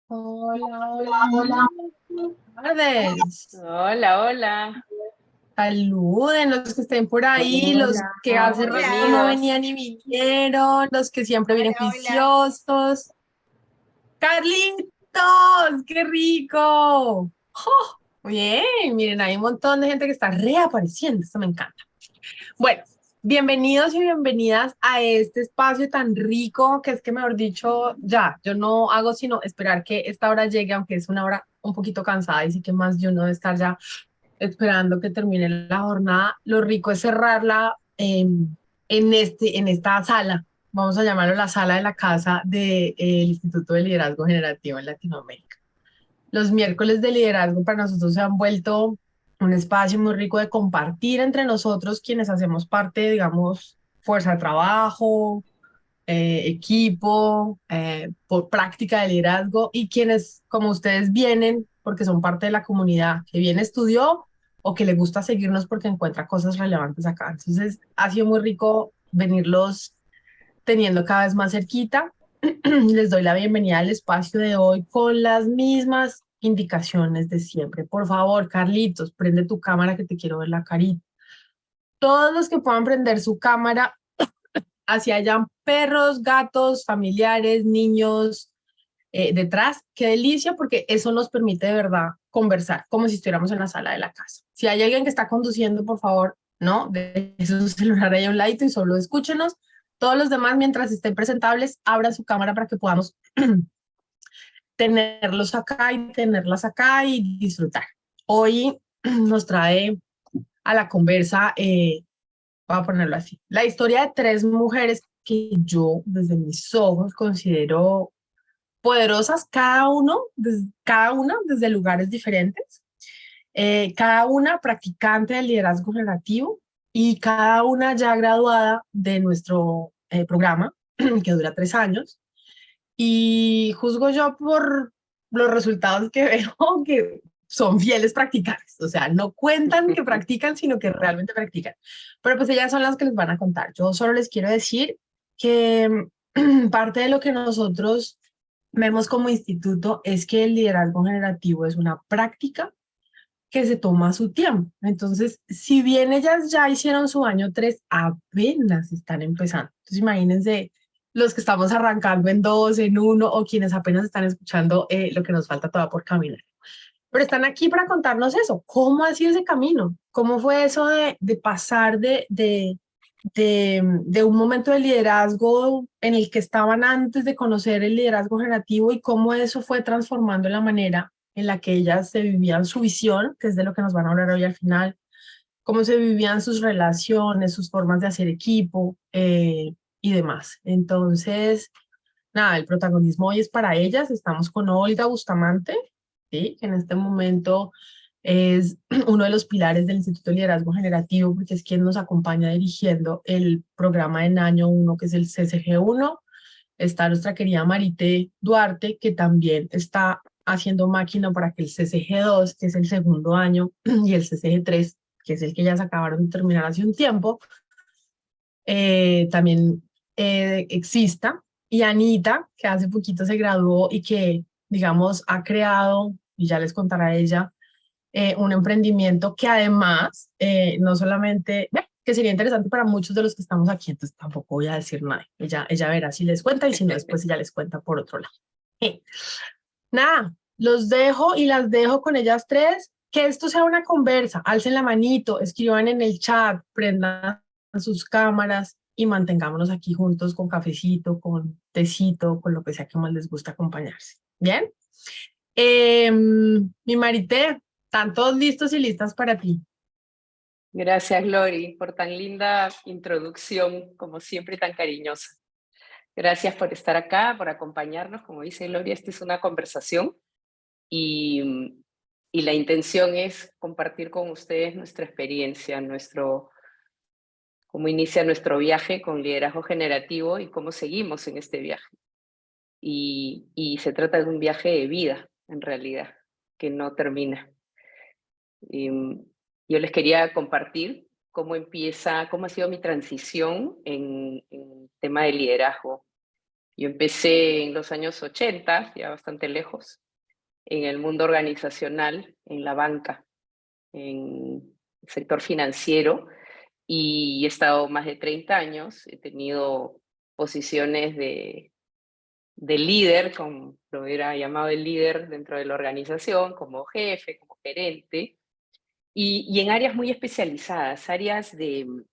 Hola, hola, hola. Buenas tardes. Hola, hola. Saluden los que estén por ahí, los Hola, que hace rato no bienvenidos. venían y vinieron, los que siempre vienen Hola, hola. juiciosos. ¡Carlitos! ¡Qué rico! ¡Jo! Bien, miren, hay un montón de gente que está reapareciendo. Esto me encanta. Bueno, bienvenidos y bienvenidas a este espacio tan rico que es que, mejor dicho, ya, yo no hago sino esperar que esta hora llegue, aunque es una hora un poquito cansada y sí que más de uno debe estar ya esperando que termine la jornada. Lo rico es cerrarla en esta sala, vamos a llamarlo la sala de la casa del Instituto de Liderazgo Generativo en Latinoamérica. Los miércoles de liderazgo para nosotros se han vuelto un espacio muy rico de compartir entre nosotros quienes hacemos parte, digamos, fuerza de trabajo, equipo, por práctica de liderazgo y quienes, como ustedes, vienen porque son parte de la comunidad que viene estudió o que le gusta seguirnos porque encuentra cosas relevantes acá. Entonces, ha sido muy rico venirlos teniendo cada vez más cerquita. Les doy la bienvenida al espacio de hoy con las mismas indicaciones de siempre. Por favor, Carlitos, prende tu cámara que te quiero ver la carita. Todos los que puedan prender su cámara, hacia allá perros, gatos, familiares, niños detrás. Qué delicia porque eso nos permite de verdad conversar como si estuviéramos en la sala de la casa. Si hay alguien que está conduciendo, por favor, no, deje su celular ahí a un ladito y solo escúchenos. Todos los demás, mientras estén presentables, abran su cámara para que podamos tenerlos acá y tenerlas acá y disfrutar. Hoy nos trae a la conversa, voy a ponerlo así, la historia de tres mujeres que yo desde mis ojos considero poderosas, cada una desde lugares diferentes, cada una practicante del liderazgo generativo y cada una ya graduada de nuestro programa, que dura 3 años. Y juzgo yo por los resultados que veo que son fieles practicantes, o sea, no cuentan que practican, sino que realmente practican. Pero pues ellas son las que les van a contar. Yo solo les quiero decir que parte de lo que nosotros vemos como instituto es que el liderazgo generativo es una práctica que se toma su tiempo. Entonces, si bien ellas ya hicieron su año 3, apenas están empezando. Entonces, imagínense los que estamos arrancando en 2, en 1, o quienes apenas están escuchando lo que nos falta todavía por caminar. Pero están aquí para contarnos eso. ¿Cómo ha sido ese camino? ¿Cómo fue eso de pasar de un momento de liderazgo en el que estaban antes de conocer el liderazgo generativo y cómo eso fue transformando la manera en la que ellas se vivían su visión, que es de lo que nos van a hablar hoy al final, cómo se vivían sus relaciones, sus formas de hacer equipo y demás? Entonces, nada, el protagonismo hoy es para ellas. Estamos con Olga Bustamante, ¿sí? Que en este momento es uno de los pilares del Instituto de Liderazgo Generativo, porque es quien nos acompaña dirigiendo el programa en año 1, que es el CCG 1. Está nuestra querida Marité Duarte, que también está haciendo máquina para que el CCG 2, que es el segundo año, y el CCG 3, que es el que ya se acabaron de terminar hace un tiempo, también exista. Y Anita, que hace poquito se graduó y que, digamos, ha creado, y ya les contará ella, un emprendimiento que además, no solamente, que sería interesante para muchos de los que estamos aquí, entonces tampoco voy a decir nada. Ella verá si les cuenta y si no, después ella les cuenta por otro lado. Nada, los dejo y las dejo con ellas tres. Que esto sea una conversa, alcen la manito, escriban en el chat, prendan sus cámaras y mantengámonos aquí juntos con cafecito, con tecito, con lo que sea que más les gusta acompañarse. ¿Bien? Mi Marité, están todos listos y listas para ti. Gracias, Lori, por tan linda introducción, como siempre, tan cariñosa. Gracias por estar acá, por acompañarnos. Como dice Lori, esta es una conversación y, y la intención es compartir con ustedes nuestra experiencia, cómo inicia nuestro viaje con liderazgo generativo y cómo seguimos en este viaje. Y se trata de un viaje de vida, en realidad, que no termina. Y, yo les quería compartir cómo ha sido mi transición en tema de liderazgo. Yo empecé en los años 80, ya bastante lejos, en el mundo organizacional, en la banca, en el sector financiero, y he estado más de 30 años. He tenido posiciones de líder, como lo era llamado el líder dentro de la organización, como jefe, como gerente, y en áreas muy especializadas, áreas em,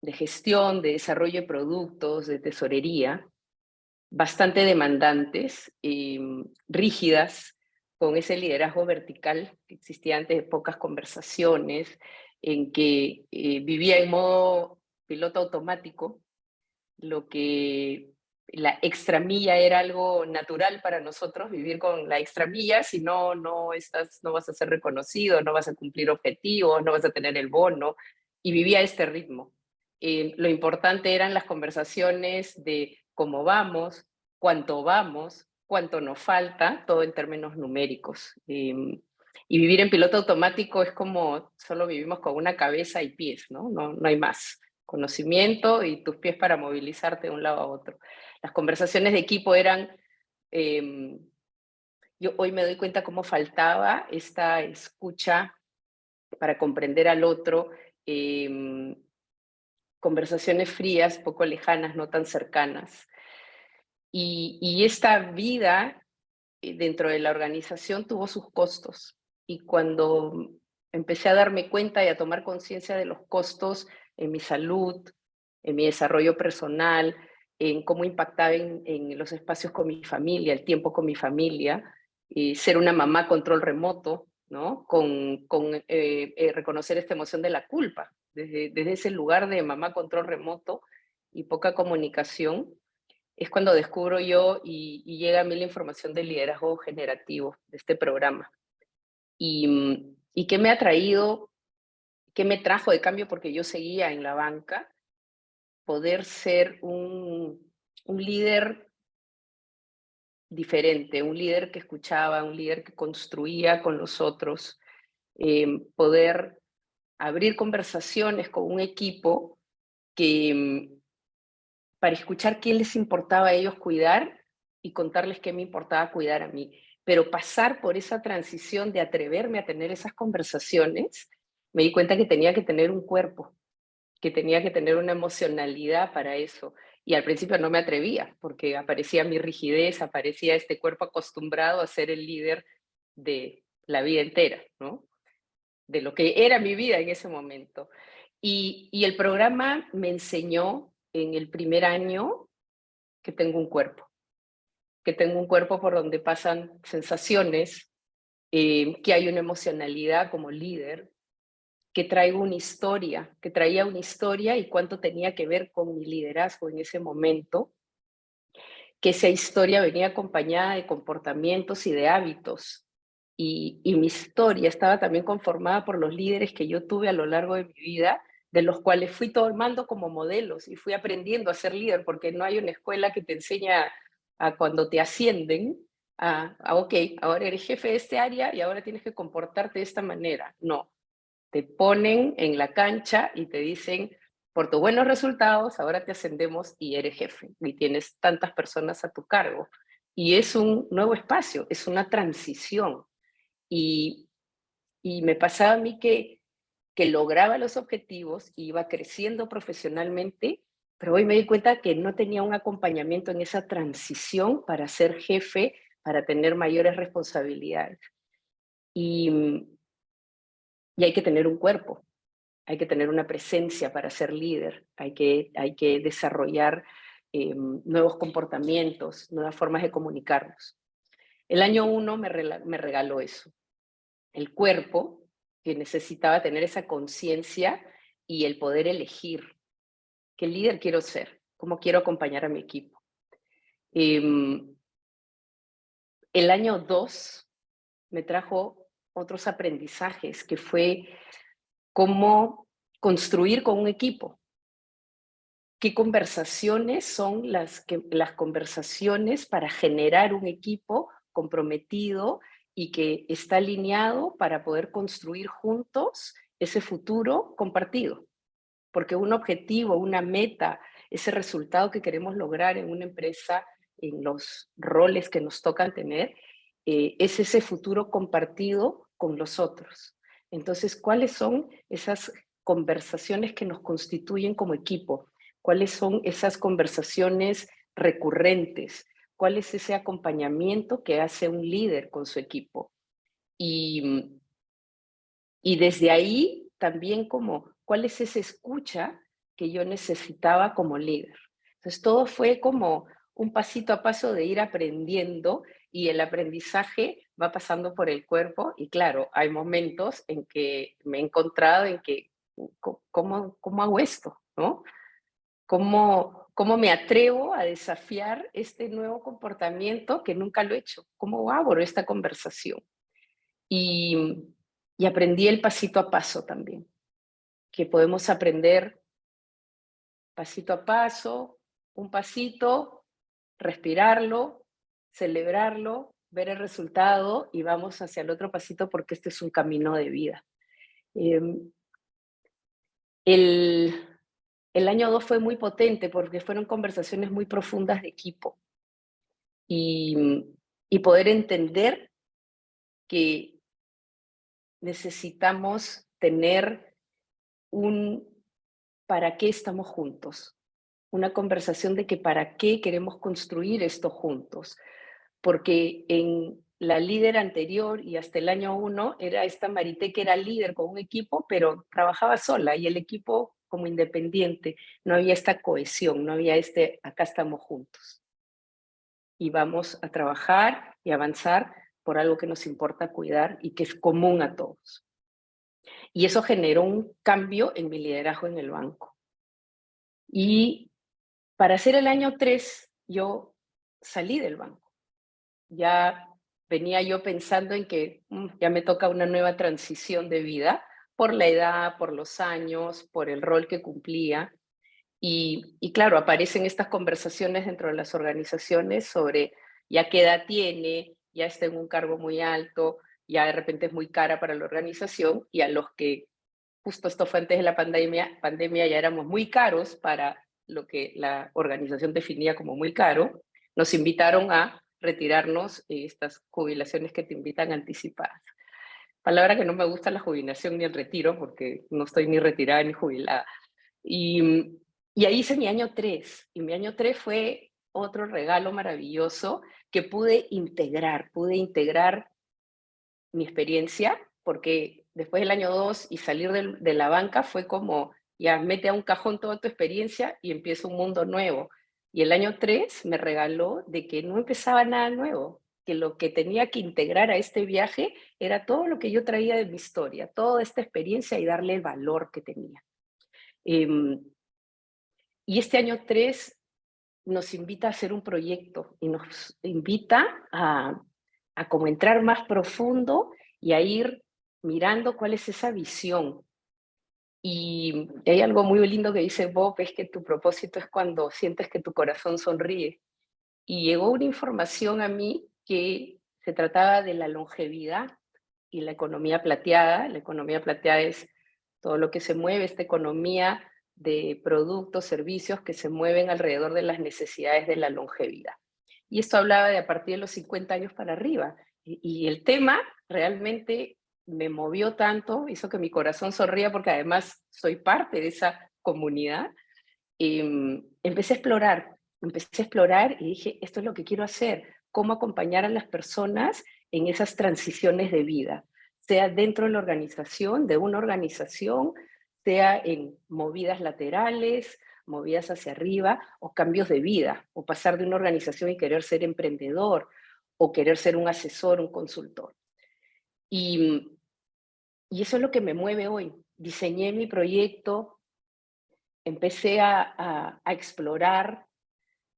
de gestión, de desarrollo de productos, de tesorería, bastante demandantes, rígidas, con ese liderazgo vertical que existía antes de pocas conversaciones, en que vivía en modo piloto automático, lo que la extramilla era algo natural para nosotros, vivir con la extramilla, si no, no vas a ser reconocido, no vas a cumplir objetivos, no vas a tener el bono, y vivía a este ritmo. Lo importante eran las conversaciones de cómo vamos, cuánto nos falta, todo en términos numéricos. Y vivir en piloto automático es como solo vivimos con una cabeza y pies, ¿no? No hay más. Conocimiento y tus pies para movilizarte de un lado a otro. Las conversaciones de equipo eran, yo hoy me doy cuenta cómo faltaba esta escucha para comprender al otro, conversaciones frías, poco lejanas, no tan cercanas. Y esta vida dentro de la organización tuvo sus costos. Y cuando empecé a darme cuenta y a tomar conciencia de los costos en mi salud, en mi desarrollo personal, en cómo impactaba en los espacios con mi familia, el tiempo con mi familia, ser una mamá control remoto, ¿no? Reconocer esta emoción de la culpa, desde ese lugar de mamá control remoto y poca comunicación, es cuando descubro yo y llega a mí la información del liderazgo generativo de este programa. Y qué me ha traído, qué me trajo de cambio, porque yo seguía en la banca, poder ser un líder diferente, un líder que escuchaba, un líder que construía con los otros, poder abrir conversaciones con un equipo que para escuchar qué les importaba a ellos cuidar y contarles qué me importaba cuidar a mí. Pero pasar por esa transición de atreverme a tener esas conversaciones, me di cuenta que tenía que tener un cuerpo, que tenía que tener una emocionalidad para eso. Y al principio no me atrevía, porque aparecía mi rigidez, aparecía este cuerpo acostumbrado a ser el líder de la vida entera, ¿no? De lo que era mi vida en ese momento. Y el programa me enseñó en el primer año que tengo un cuerpo, que tengo un cuerpo por donde pasan sensaciones, que hay una emocionalidad como líder, que traigo una historia, que traía una historia y cuánto tenía que ver con mi liderazgo en ese momento, que esa historia venía acompañada de comportamientos y de hábitos. Y mi historia estaba también conformada por los líderes que yo tuve a lo largo de mi vida, de los cuales fui tomando como modelos y fui aprendiendo a ser líder, porque no hay una escuela que te enseña a cuando te ascienden, ok, ahora eres jefe de este área y ahora tienes que comportarte de esta manera. No, te ponen en la cancha y te dicen, por tus buenos resultados, ahora te ascendemos y eres jefe y tienes tantas personas a tu cargo. Y es un nuevo espacio, es una transición. Y, y me pasaba a mí que lograba los objetivos, iba creciendo profesionalmente, pero hoy me di cuenta que no tenía un acompañamiento en esa transición para ser jefe, para tener mayores responsabilidades. Y, y hay que tener un cuerpo, hay que tener una presencia para ser líder, hay que desarrollar nuevos comportamientos, nuevas formas de comunicarnos. El año 1 me regaló eso, el cuerpo, que necesitaba tener esa conciencia y el poder elegir qué líder quiero ser, cómo quiero acompañar a mi equipo. El año 2 me trajo otros aprendizajes, que fue cómo construir con un equipo. ¿Qué conversaciones son las conversaciones para generar un equipo comprometido y que está alineado para poder construir juntos ese futuro compartido? Porque un objetivo, una meta, ese resultado que queremos lograr en una empresa, en los roles que nos tocan tener, es ese futuro compartido con los otros. Entonces, ¿cuáles son esas conversaciones que nos constituyen como equipo? ¿Cuáles son esas conversaciones recurrentes? ¿Cuál es ese acompañamiento que hace un líder con su equipo? Y desde ahí también como, ¿cuál es esa escucha que yo necesitaba como líder? Entonces todo fue como un pasito a paso de ir aprendiendo y el aprendizaje va pasando por el cuerpo y claro, hay momentos en que me he encontrado en que, ¿cómo hago esto? ¿No? ¿Cómo me atrevo a desafiar este nuevo comportamiento que nunca lo he hecho? ¿Cómo abro esta conversación? Y, y aprendí el pasito a paso también, que podemos aprender pasito a paso, un pasito, respirarlo, celebrarlo, ver el resultado y vamos hacia el otro pasito porque este es un camino de vida. El, el año 2 fue muy potente porque fueron conversaciones muy profundas de equipo y, y poder entender que necesitamos tener un para qué estamos juntos, una conversación de que para qué queremos construir esto juntos, porque en la líder anterior y hasta el año 1 era esta Marité que era líder con un equipo, pero trabajaba sola y el equipo como independiente, no había esta cohesión, no había acá estamos juntos y vamos a trabajar y avanzar por algo que nos importa cuidar y que es común a todos. Y eso generó un cambio en mi liderazgo en el banco. Y para hacer el año 3, yo salí del banco. Ya venía yo pensando en que ya me toca una nueva transición de vida por la edad, por los años, por el rol que cumplía. Y claro, aparecen estas conversaciones dentro de las organizaciones sobre ya qué edad tiene, ya está en un cargo muy alto, ya de repente es muy cara para la organización y a los que justo esto fue antes de la pandemia ya éramos muy caros para lo que la organización definía como muy caro, nos invitaron a retirarnos estas jubilaciones que te invitan anticipadas. Palabra que no me gusta la jubilación ni el retiro, porque no estoy ni retirada ni jubilada. Y ahí hice mi año 3, y mi año 3 fue otro regalo maravilloso que pude integrar mi experiencia, porque después del año 2 y salir de la banca fue como, ya mete a un cajón toda tu experiencia y empieza un mundo nuevo. Y el año 3 me regaló de que no empezaba nada nuevo, que lo que tenía que integrar a este viaje era todo lo que yo traía de mi historia, toda esta experiencia y darle el valor que tenía. Y este año 3 nos invita a hacer un proyecto y nos invita a como entrar más profundo y a ir mirando cuál es esa visión. Y hay algo muy lindo que dice Bob, es que tu propósito es cuando sientes que tu corazón sonríe. Y llegó una información a mí que se trataba de la longevidad y la economía plateada. La economía plateada es todo lo que se mueve, esta economía de productos, servicios que se mueven alrededor de las necesidades de la longevidad. Y esto hablaba de a partir de los 50 años para arriba. Y el tema realmente me movió tanto, hizo que mi corazón sonría porque además soy parte de esa comunidad. Empecé a explorar y dije, esto es lo que quiero hacer, cómo acompañar a las personas en esas transiciones de vida, sea dentro de la organización, de una organización, sea en movidas laterales, movidas hacia arriba o cambios de vida, o pasar de una organización y querer ser emprendedor o querer ser un asesor, un consultor. Y, y eso es lo que me mueve hoy. Diseñé mi proyecto, empecé a explorar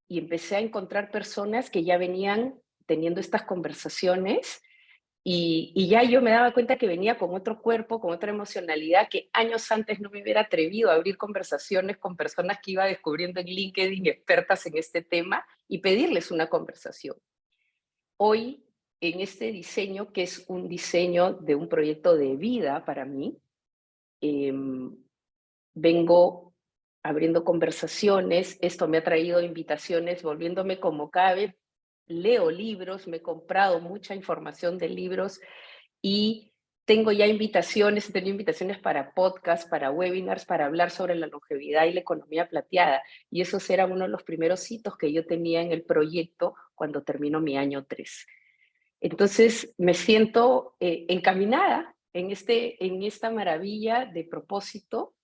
y empecé a encontrar personas que ya venían teniendo estas conversaciones y ya yo me daba cuenta que venía con otro cuerpo, con otra emocionalidad, que años antes no me hubiera atrevido a abrir conversaciones con personas que iba descubriendo en LinkedIn, expertas en este tema, y pedirles una conversación. Hoy, en este diseño, que es un diseño de un proyecto de vida para mí, vengo abriendo conversaciones. Esto me ha traído invitaciones, volviéndome como cada vez leo libros, me he comprado mucha información de libros y tengo ya invitaciones, he tenido invitaciones para podcasts, para webinars, para hablar sobre la longevidad y la economía plateada. Y esos eran uno de los primeros hitos que yo tenía en el proyecto cuando termino mi año 3. Entonces me siento encaminada en esta maravilla de propósito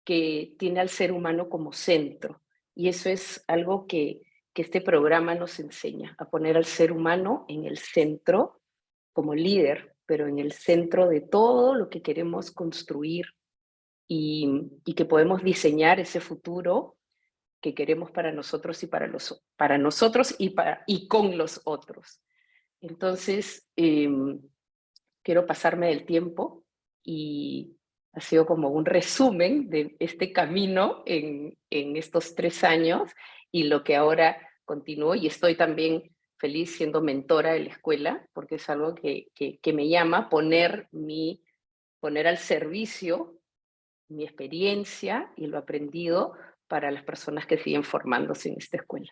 que tiene al ser humano como centro. Y eso es algo que este programa nos enseña, a poner al ser humano en el centro como líder, pero en el centro de todo lo que queremos construir y que podemos diseñar ese futuro que queremos para nosotros y para nosotros y con los otros. Entonces, quiero pasarme del tiempo y ha sido como un resumen de este camino en estos 3 años y lo que ahora continúo, y estoy también feliz siendo mentora de la escuela, porque es algo que me llama poner al servicio mi experiencia y lo aprendido para las personas que siguen formándose en esta escuela.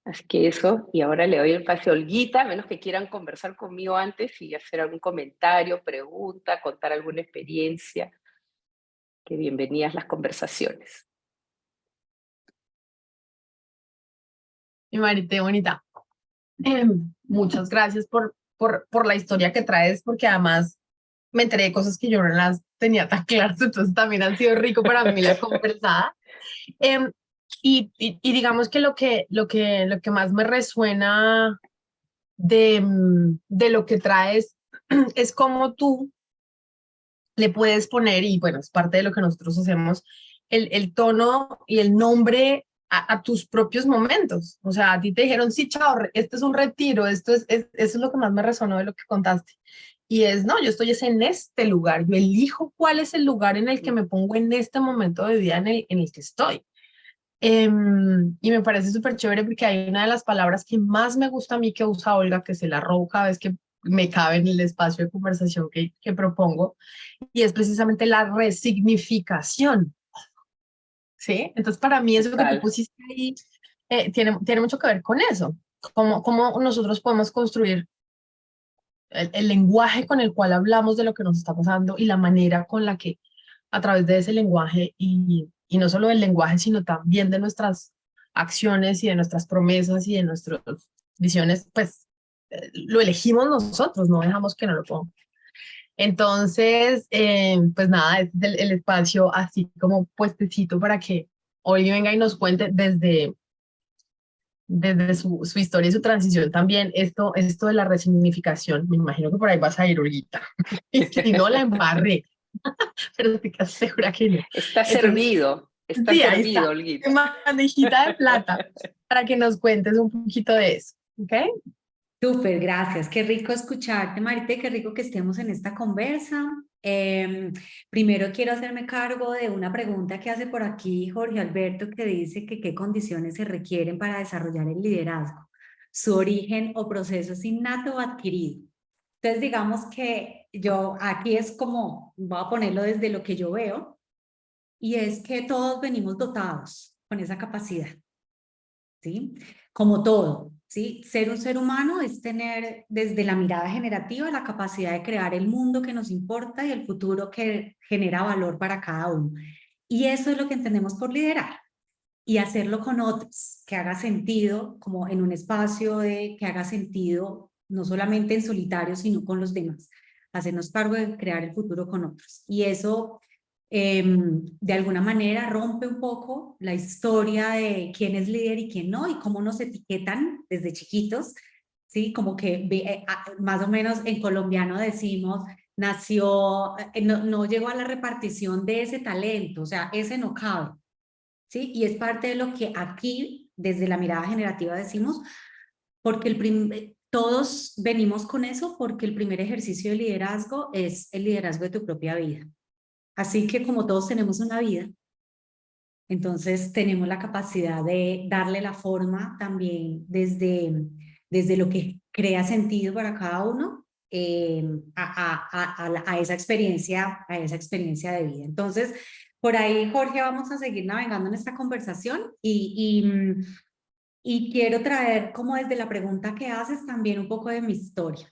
Así que eso, y ahora le doy el pase a Olguita, a menos que quieran conversar conmigo antes y hacer algún comentario, pregunta, contar alguna experiencia. Que bienvenidas las conversaciones. Mi Marité, bonita. Muchas gracias por la historia que traes, porque además me enteré de cosas que yo no las tenía tan claras, entonces también ha sido rico para mí la conversada. Em, y digamos que lo que más me resuena de lo que traes es cómo tú le puedes poner, y bueno, es parte de lo que nosotros hacemos, el tono y el nombre a tus propios momentos. O sea, a ti te dijeron, sí, chao, este es un retiro, eso es lo que más me resonó de lo que contaste. Y es, no, yo estoy es en este lugar, yo elijo cuál es el lugar en el que me pongo en este momento de vida en el que estoy. Y me parece súper chévere porque hay una de las palabras que más me gusta a mí que usa Olga, que se la robo cada vez que me cabe en el espacio de conversación que propongo, y es precisamente la resignificación, ¿sí? Entonces, para mí eso que tú Total. pusiste ahí tiene mucho que ver con eso, cómo nosotros podemos construir el lenguaje con el cual hablamos de lo que nos está pasando y la manera con la que a través de ese lenguaje y no solo del lenguaje, sino también de nuestras acciones y de nuestras promesas y de nuestras visiones, pues lo elegimos nosotros, no dejamos que no lo ponga. Entonces, pues nada, este es el espacio así como puestecito para que hoy venga y nos cuente desde su historia y su transición también, esto de la resignificación. Me imagino que por ahí vas a ir, Olguita. Y si no, la embarré, pero estoy casi segura que no. Entonces, Está sí, ahí servido, está, Olguita. bandejita de plata, para que nos cuentes un poquito de eso, ¿ok? Súper, gracias. Qué rico escucharte, Marite, qué rico que estemos en esta conversa. Primero quiero hacerme cargo de una pregunta que hace por aquí Jorge Alberto, que dice que qué condiciones se requieren para desarrollar el liderazgo, su origen o proceso es innato o adquirido. Entonces, digamos que yo aquí es como, voy a ponerlo desde lo que yo veo, y es que todos venimos dotados con esa capacidad, ¿sí? Como todo, ¿sí? Ser un ser humano es tener desde la mirada generativa la capacidad de crear el mundo que nos importa y el futuro que genera valor para cada uno. Y eso es lo que entendemos por liderar. Y hacerlo con otros, que haga sentido, como en un espacio que haga sentido, no solamente en solitario, sino con los demás. Hacernos cargo de crear el futuro con otros. Y eso de alguna manera rompe un poco la historia de quién es líder y quién no, y cómo nos etiquetan desde chiquitos, ¿sí? Como que más o menos en colombiano decimos, nació, no llegó a la repartición de ese talento, o sea, ese no cabe, ¿sí? Y es parte de lo que aquí, desde la mirada generativa decimos, porque todos venimos con eso, porque el primer ejercicio de liderazgo es el liderazgo de tu propia vida. Así que como todos tenemos una vida, entonces tenemos la capacidad de darle la forma también desde lo que crea sentido para cada uno a esa experiencia de vida. Entonces, por ahí, Jorge, vamos a seguir navegando en esta conversación y quiero traer como desde la pregunta que haces también un poco de mi historia.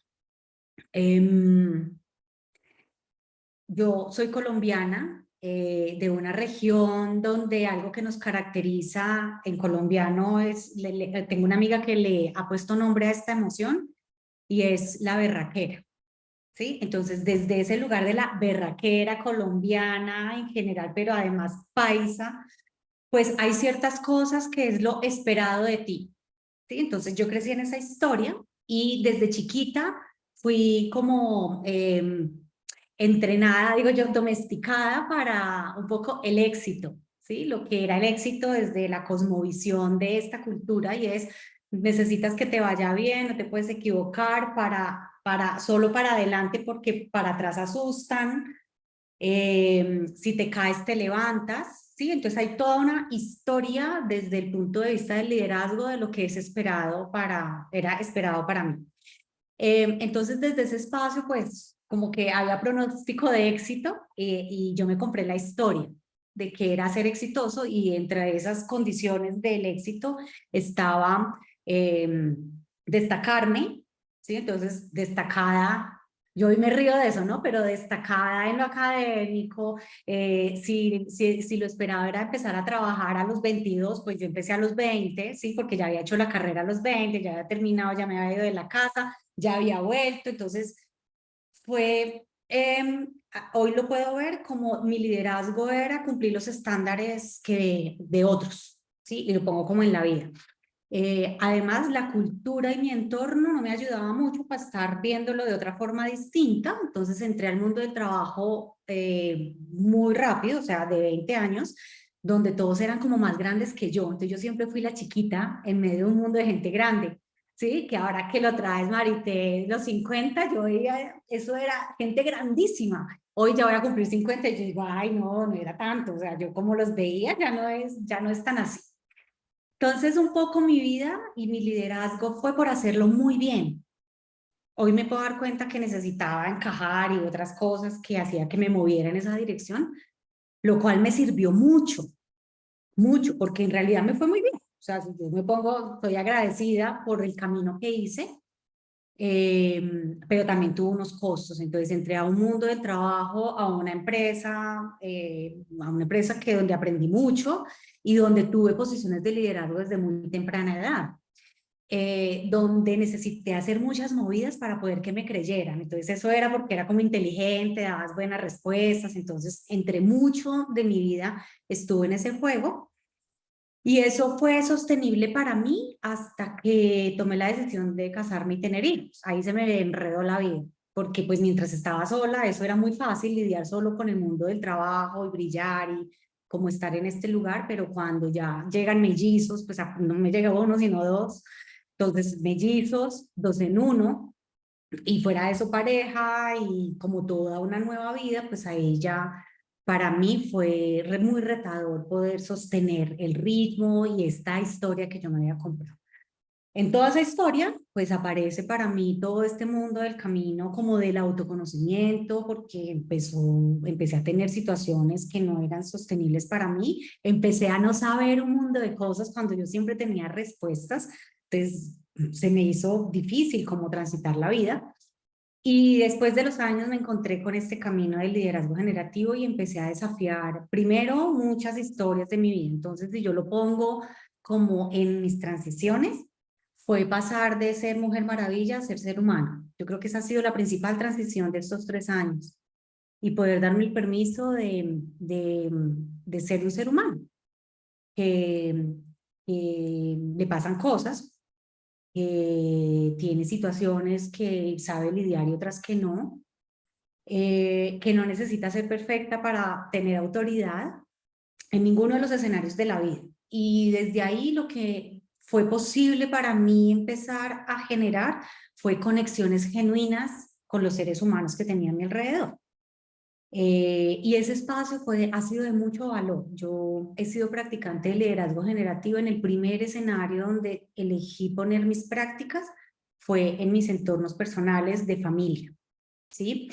Yo soy colombiana, de una región donde algo que nos caracteriza en colombiano es, tengo una amiga que le ha puesto nombre a esta emoción y es la berraquera. ¿Sí? Entonces, desde ese lugar de la berraquera colombiana en general, pero además paisa, pues hay ciertas cosas que es lo esperado de ti, ¿sí? Entonces yo crecí en esa historia y desde chiquita fui como entrenada, digo yo, domesticada para un poco el éxito, ¿sí? Lo que era el éxito desde la cosmovisión de esta cultura y es, necesitas que te vaya bien, no te puedes equivocar solo para adelante porque para atrás asustan, si te caes te levantas, ¿sí? Entonces hay toda una historia desde el punto de vista del liderazgo de lo que es esperado era esperado para mí. Entonces desde ese espacio pues como que había pronóstico de éxito y yo me compré la historia de que era ser exitoso y entre esas condiciones del éxito estaba destacarme, ¿sí? Entonces destacada, yo hoy me río de eso, ¿no? Pero destacada en lo académico, si lo esperaba era empezar a trabajar a los 22, pues yo empecé a los 20, ¿sí? Porque ya había hecho la carrera a los 20, ya había terminado, ya me había ido de la casa, ya había vuelto, entonces fue, hoy lo puedo ver como mi liderazgo era cumplir los estándares de otros, ¿sí? Y lo pongo como en la vida. Además, la cultura y mi entorno no me ayudaba mucho para estar viéndolo de otra forma distinta, entonces entré al mundo del trabajo muy rápido, o sea, de 20 años, donde todos eran como más grandes que yo, entonces yo siempre fui la chiquita en medio de un mundo de gente grande, ¿sí? Que ahora que lo traes, Marité, los 50, yo veía, eso era gente grandísima, hoy ya voy a cumplir 50 y yo digo, ay, no, no era tanto, o sea, yo como los veía ya no es tan así. Entonces, un poco mi vida y mi liderazgo fue por hacerlo muy bien. Hoy me puedo dar cuenta que necesitaba encajar y otras cosas que hacía que me moviera en esa dirección, lo cual me sirvió mucho, mucho, porque en realidad me fue muy bien. O sea, si yo me pongo, estoy agradecida por el camino que hice, pero también tuvo unos costos. Entonces entré a un mundo del trabajo, a una empresa que donde aprendí mucho y donde tuve posiciones de liderazgo desde muy temprana edad, donde necesité hacer muchas movidas para poder que me creyeran. Entonces eso era porque era como inteligente, dabas buenas respuestas, entonces entre mucho de mi vida estuve en ese juego. Y eso fue sostenible para mí hasta que tomé la decisión de casarme y tener hijos. Ahí se me enredó la vida, porque pues mientras estaba sola, eso era muy fácil, lidiar solo con el mundo del trabajo y brillar y como estar en este lugar, pero cuando ya llegan mellizos, pues no me llega uno, sino dos. Entonces, mellizos, dos en uno, y fuera de eso pareja y como toda una nueva vida, pues ahí ya para mí fue muy retador poder sostener el ritmo y esta historia que yo me había comprado. En toda esa historia, pues aparece para mí todo este mundo del camino como del autoconocimiento, porque empecé a tener situaciones que no eran sostenibles para mí, empecé a no saber un mundo de cosas cuando yo siempre tenía respuestas, entonces se me hizo difícil como transitar la vida. Y después de los años me encontré con este camino del liderazgo generativo y empecé a desafiar primero muchas historias de mi vida. Entonces, si yo lo pongo como en mis transiciones, fue pasar de ser mujer maravilla a ser ser humano. Yo creo que esa ha sido la principal transición de estos 3 años y poder darme el permiso de ser un ser humano, que le pasan cosas, tiene situaciones que sabe lidiar y otras que no necesita ser perfecta para tener autoridad en ninguno de los escenarios de la vida. Y desde ahí lo que fue posible para mí empezar a generar fue conexiones genuinas con los seres humanos que tenía a mi alrededor. Y ese espacio ha sido de mucho valor. Yo he sido practicante de liderazgo generativo. En el primer escenario donde elegí poner mis prácticas fue en mis entornos personales de familia, ¿sí?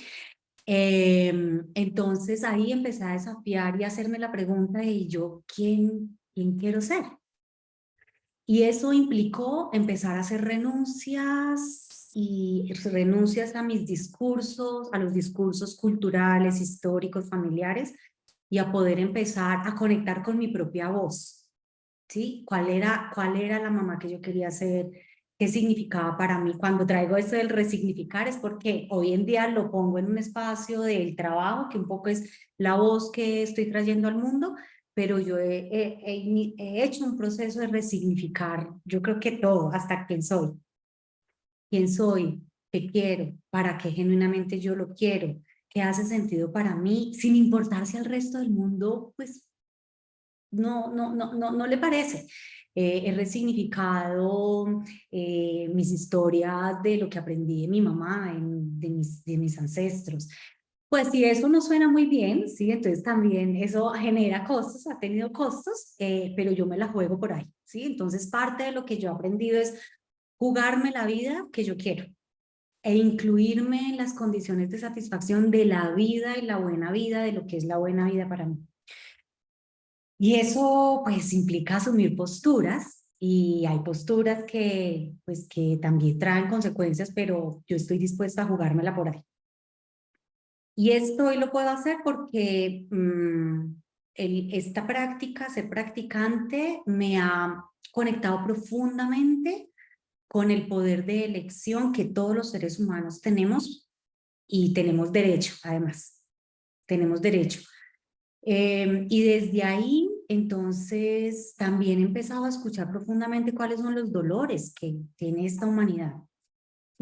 Entonces ahí empecé a desafiar y a hacerme la pregunta de yo, ¿quién quiero ser? Y eso implicó empezar a hacer renuncias y renuncias a mis discursos, a los discursos culturales, históricos, familiares, y a poder empezar a conectar con mi propia voz, ¿sí? ¿Cuál era la mamá que yo quería ser? ¿Qué significaba para mí? Cuando traigo esto del resignificar es porque hoy en día lo pongo en un espacio del trabajo, que un poco es la voz que estoy trayendo al mundo, pero yo he hecho un proceso de resignificar, yo creo que todo, hasta quién soy, qué quiero, para qué genuinamente yo lo quiero, qué hace sentido para mí, sin importar si al resto del mundo, pues, no le parece. He resignificado mis historias de lo que aprendí de mi mamá, de mis ancestros. Pues si eso no suena muy bien, sí, entonces también eso genera costos, ha tenido costos, pero yo me la juego por ahí, ¿sí? Entonces parte de lo que yo he aprendido es jugarme la vida que yo quiero e incluirme en las condiciones de satisfacción de la vida y la buena vida, de lo que es la buena vida para mí. Y eso pues implica asumir posturas y hay posturas que pues que también traen consecuencias, pero yo estoy dispuesta a jugármela por ahí. Y esto hoy lo puedo hacer porque esta práctica, ser practicante, me ha conectado profundamente con el poder de elección que todos los seres humanos tenemos y tenemos derecho, además, tenemos derecho. Y desde ahí, entonces, también he empezado a escuchar profundamente cuáles son los dolores que tiene esta humanidad.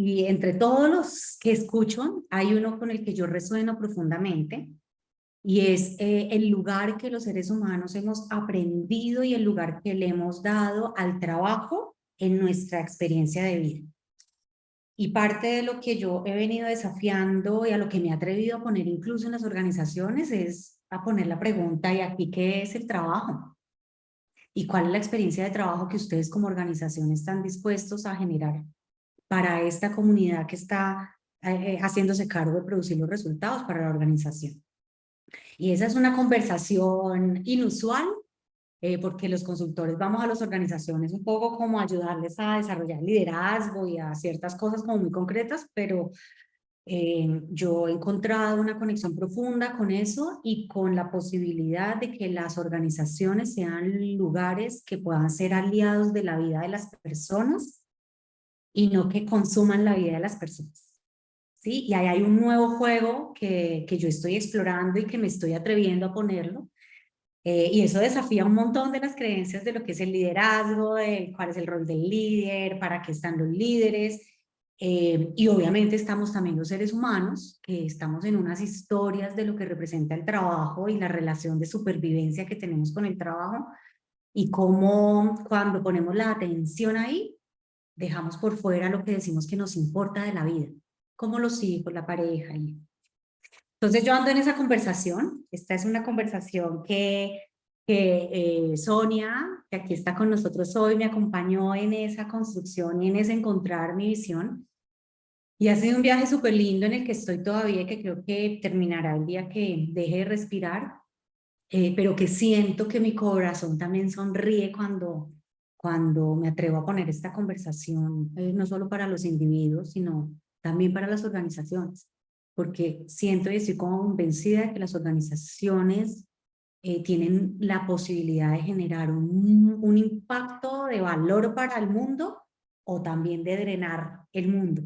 Y entre todos los que escucho, hay uno con el que yo resueno profundamente, y es el lugar que los seres humanos hemos aprendido y el lugar que le hemos dado al trabajo en nuestra experiencia de vida. Y parte de lo que yo he venido desafiando y a lo que me he atrevido a poner incluso en las organizaciones es a poner la pregunta, ¿y aquí qué es el trabajo? ¿Y cuál es la experiencia de trabajo que ustedes como organización están dispuestos a generar para esta comunidad que está haciéndose cargo de producir los resultados para la organización? Y esa es una conversación inusual, porque los consultores vamos a las organizaciones un poco como ayudarles a desarrollar liderazgo y a ciertas cosas como muy concretas, pero yo he encontrado una conexión profunda con eso y con la posibilidad de que las organizaciones sean lugares que puedan ser aliados de la vida de las personas y no que consuman la vida de las personas. ¿Sí? Y ahí hay un nuevo juego que yo estoy explorando y que me estoy atreviendo a ponerlo. Y eso desafía un montón de las creencias de lo que es el liderazgo, de cuál es el rol del líder, para qué están los líderes. Y obviamente estamos también los seres humanos, que estamos en unas historias de lo que representa el trabajo y la relación de supervivencia que tenemos con el trabajo. Y cómo cuando ponemos la atención ahí, dejamos por fuera lo que decimos que nos importa de la vida, como los hijos, la pareja. Entonces yo ando en esa conversación. Esta es una conversación que Sonia, que aquí está con nosotros hoy, me acompañó en esa construcción y en ese encontrar mi visión. Y ha sido un viaje súper lindo en el que estoy todavía y que creo que terminará el día que deje de respirar, pero que siento que mi corazón también sonríe cuando me atrevo a poner esta conversación, no solo para los individuos, sino también para las organizaciones, porque siento y estoy convencida de que las organizaciones tienen la posibilidad de generar un impacto de valor para el mundo o también de drenar el mundo.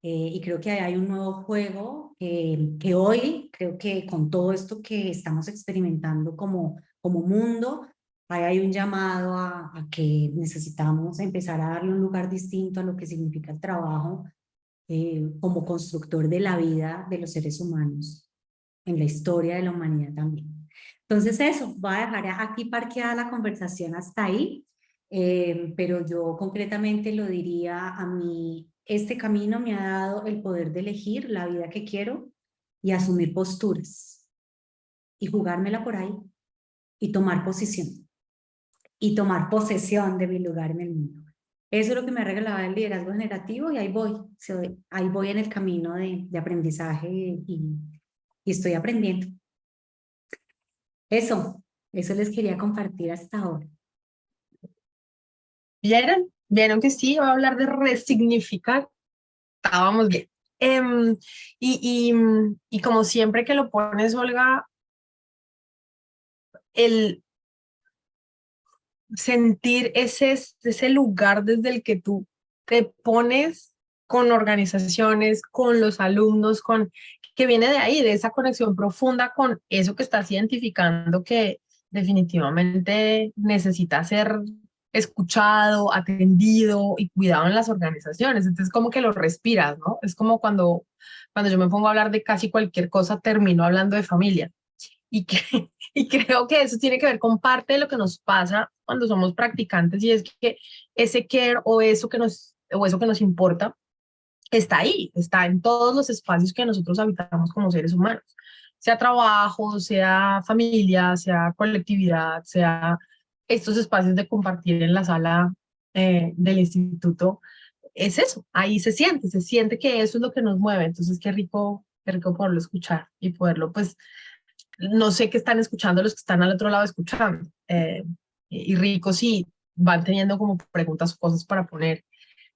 Y creo que hay un nuevo juego que hoy, creo que con todo esto que estamos experimentando como mundo, hay un llamado a que necesitamos empezar a darle un lugar distinto a lo que significa el trabajo como constructor de la vida de los seres humanos, en la historia de la humanidad también. Entonces eso, voy a dejar aquí parqueada la conversación hasta ahí, pero yo concretamente lo diría a mí, este camino me ha dado el poder de elegir la vida que quiero y asumir posturas y jugármela por ahí y tomar posición y tomar posesión de mi lugar en el mundo. Eso es lo que me ha regalado el liderazgo generativo y ahí voy en el camino de aprendizaje y estoy aprendiendo. Eso les quería compartir hasta ahora. ¿Vieron que sí? Voy a hablar de resignificar. Estábamos bien. Y como siempre que lo pones, Olga, el sentir ese lugar desde el que tú te pones con organizaciones, con los alumnos, que viene de ahí, de esa conexión profunda con eso que estás identificando que definitivamente necesita ser escuchado, atendido y cuidado en las organizaciones. Entonces como que lo respiras, ¿no? Es como cuando yo me pongo a hablar de casi cualquier cosa, termino hablando de familia. Y, que, y creo que eso tiene que ver con parte de lo que nos pasa cuando somos practicantes, y es que ese care o eso que nos importa está ahí, está en todos los espacios que nosotros habitamos como seres humanos, sea trabajo, sea familia, sea colectividad, sea estos espacios de compartir en la sala del instituto. Es eso, ahí se siente que eso es lo que nos mueve. Entonces qué rico poderlo escuchar y poderlo pues no sé qué están escuchando los que están al otro lado escuchando. Y rico si van teniendo como preguntas o cosas para poner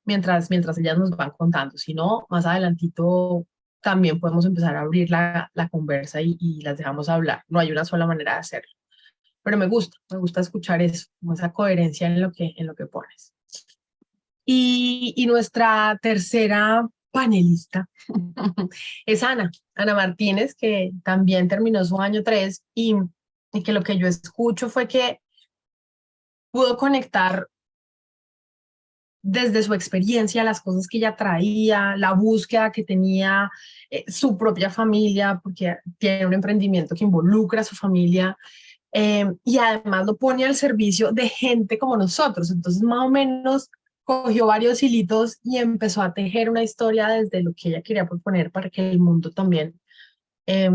mientras ellas nos van contando. Si no, más adelantito también podemos empezar a abrir la conversa y las dejamos hablar. No hay una sola manera de hacerlo. Pero me gusta escuchar eso, como esa coherencia en lo que pones. Y nuestra tercera panelista es Ana Martínez, que también terminó su año 3 y que lo que yo escucho fue que pudo conectar desde su experiencia las cosas que ella traía, la búsqueda que tenía, su propia familia, porque tiene un emprendimiento que involucra a su familia, y además lo pone al servicio de gente como nosotros. Entonces, más o menos cogió varios hilitos y empezó a tejer una historia desde lo que ella quería proponer para que el mundo también eh,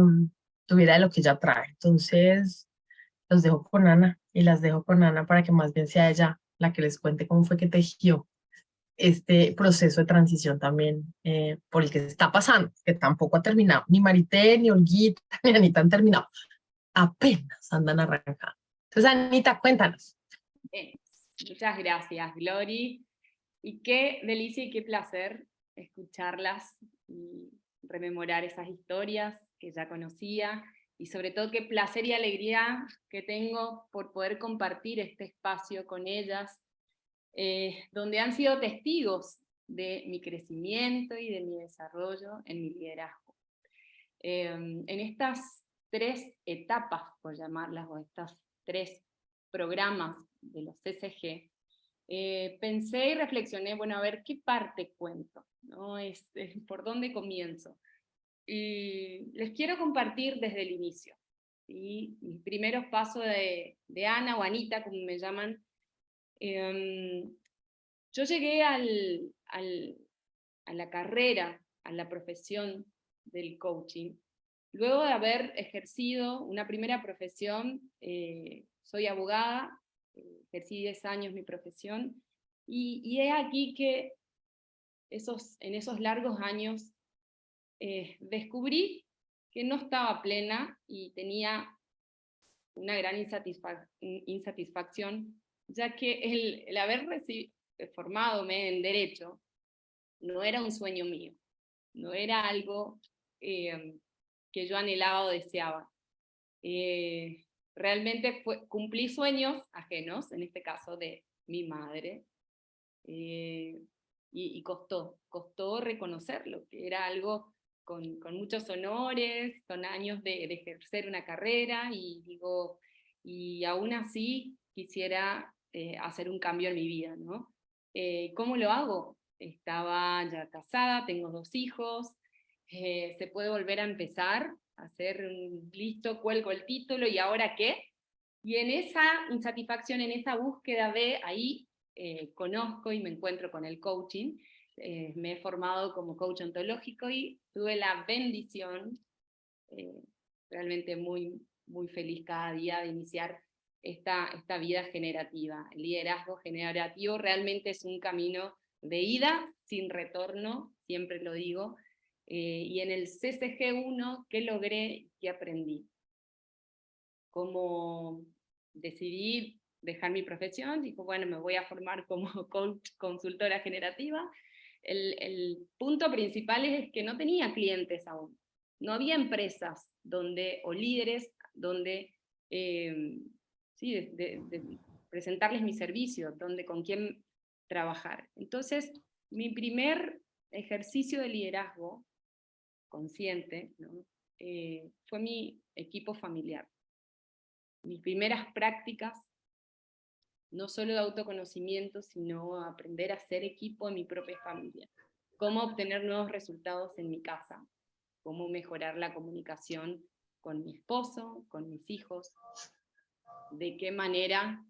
tuviera de lo que ella trae. Entonces, los dejo con Ana y las dejo con Ana para que más bien sea ella la que les cuente cómo fue que tejió este proceso de transición también por el que se está pasando, que tampoco ha terminado. Ni Marité, ni Olguita, ni Anita han terminado. Apenas andan arrancando. Entonces, Anita, cuéntanos. Muchas gracias, Glory. Y qué delicia y qué placer escucharlas y rememorar esas historias que ya conocía, y sobre todo qué placer y alegría que tengo por poder compartir este espacio con ellas, donde han sido testigos de mi crecimiento y de mi desarrollo en mi liderazgo. En estas 3 etapas, por llamarlas, o estas 3 programas de los CCG, pensé y reflexioné, bueno, a ver, ¿qué parte cuento? ¿No? ¿Por dónde comienzo? Y les quiero compartir desde el inicio, ¿sí? Mis primeros pasos de Ana o Anita, como me llaman. Yo llegué a la carrera, a la profesión del coaching, luego de haber ejercido una primera profesión. Soy abogada, ejercí 10 años mi profesión, y es aquí que en esos largos años descubrí que no estaba plena y tenía una gran insatisfacción, ya que el haber formadome en Derecho no era un sueño mío, no era algo que yo anhelaba o deseaba. Realmente cumplí sueños ajenos, en este caso de mi madre, y costó reconocerlo, que era algo con muchos honores, con años de ejercer una carrera, y aún así quisiera hacer un cambio en mi vida, ¿no? ¿Cómo lo hago? Estaba ya casada, tengo 2 hijos, se puede volver a empezar, a hacer listo, cuelgo el título, ¿y ahora qué? Y en esa insatisfacción, en esa búsqueda ahí conozco y me encuentro con el coaching. Me he formado como coach ontológico y tuve la bendición, realmente muy, muy feliz cada día, de iniciar esta vida generativa. El liderazgo generativo realmente es un camino de ida sin retorno, siempre lo digo, y en el CCG1, ¿qué logré? ¿Qué aprendí? Como decidí dejar mi profesión, digo, bueno, me voy a formar como coach consultora generativa. El punto principal es que no tenía clientes aún, no había empresas donde, o líderes donde sí, de presentarles mi servicio, donde, con quién trabajar. Entonces, mi primer ejercicio de liderazgo consciente, ¿no? Fue mi equipo familiar. Mis primeras prácticas, no solo de autoconocimiento, sino aprender a hacer equipo en mi propia familia. Cómo obtener nuevos resultados en mi casa, cómo mejorar la comunicación con mi esposo, con mis hijos, de qué manera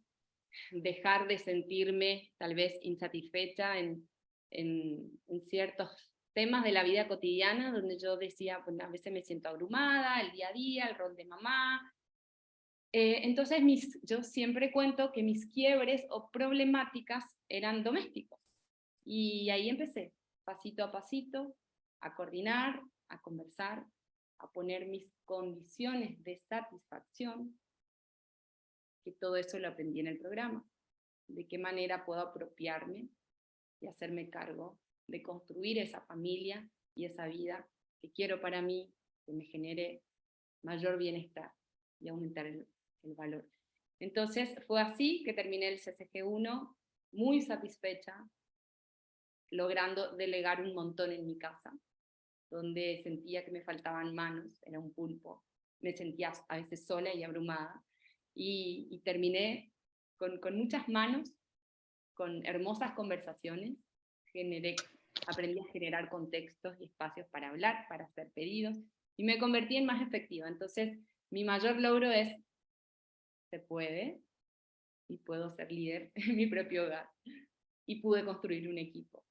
dejar de sentirme tal vez insatisfecha en ciertos temas de la vida cotidiana, donde yo decía, bueno, a veces me siento abrumada, el día a día, el rol de mamá. Entonces yo siempre cuento que mis quiebres o problemáticas eran domésticos. Y ahí empecé, pasito a pasito, a coordinar, a conversar, a poner mis condiciones de satisfacción, que todo eso lo aprendí en el programa. De qué manera puedo apropiarme y hacerme cargo de construir esa familia y esa vida que quiero para mí, que me genere mayor bienestar y aumentar el valor. Entonces fue así que terminé el CCG1 muy satisfecha, logrando delegar un montón en mi casa, donde sentía que me faltaban manos, era un pulpo, me sentía a veces sola y abrumada, y terminé con muchas manos, con hermosas conversaciones, aprendí a generar contextos y espacios para hablar, para hacer pedidos, y me convertí en más efectiva. Entonces, mi mayor logro es, se puede, y puedo ser líder en mi propio hogar, y pude construir un equipo.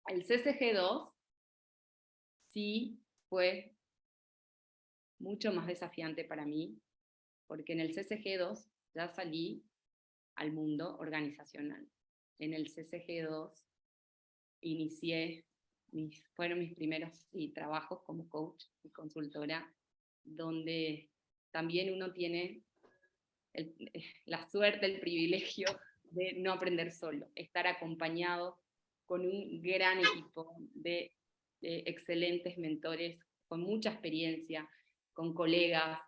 El CCG2 sí fue mucho más desafiante para mí, porque en el CCG2 ya salí al mundo organizacional. En el CCG2 inicié, fueron mis primeros trabajos como coach y consultora, donde también uno tiene la suerte, el privilegio de no aprender solo, estar acompañado con un gran equipo de excelentes mentores, con mucha experiencia, con colegas,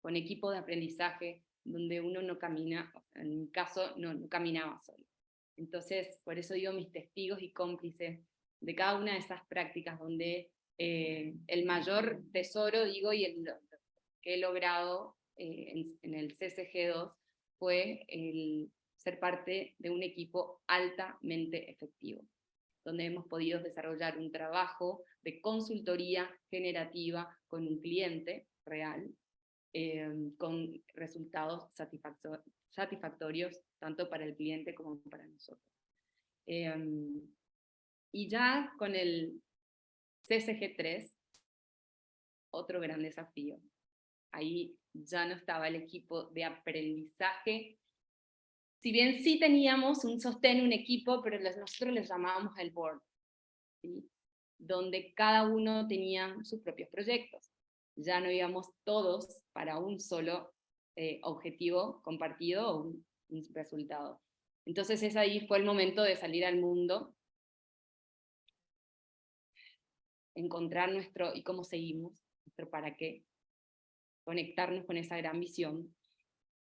con equipo de aprendizaje, donde uno no camina, en mi caso no caminaba solo. Entonces, por eso digo mis testigos y cómplices de cada una de esas prácticas, donde el mayor tesoro, digo, y el que he logrado en el CCG2 fue el ser parte de un equipo altamente efectivo, donde hemos podido desarrollar un trabajo de consultoría generativa con un cliente real, con resultados satisfactorios tanto para el cliente como para nosotros. Y ya con el CCG3, otro gran desafío. Ahí ya no estaba el equipo de aprendizaje, si bien sí teníamos un sostén, un equipo, pero nosotros les llamábamos el board, ¿sí? Donde cada uno tenía sus propios proyectos. Ya no íbamos todos para un solo objetivo compartido o un resultado. Entonces ahí fue el momento de salir al mundo, encontrar nuestro y cómo seguimos, nuestro para qué, conectarnos con esa gran visión.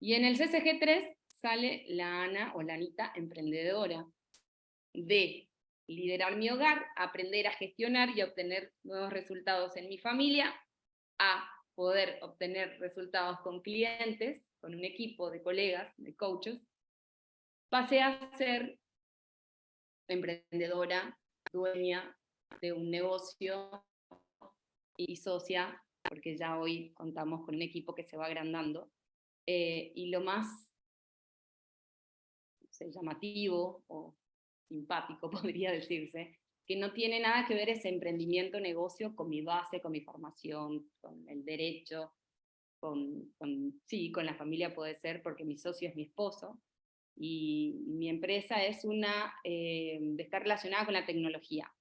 Y en el CCG3 sale la Ana o la Anita emprendedora, de liderar mi hogar, aprender a gestionar y obtener nuevos resultados en mi familia, a poder obtener resultados con clientes, con un equipo de colegas, de coaches. Pasé a ser emprendedora, dueña de un negocio y socia, porque ya hoy contamos con un equipo que se va agrandando. Y lo más llamativo o simpático, podría decirse, que no tiene nada que ver ese emprendimiento, negocio, con mi base, con mi formación, con el derecho. sí, con la familia puede ser, porque mi socio es mi esposo, y mi empresa es está relacionada con la tecnología,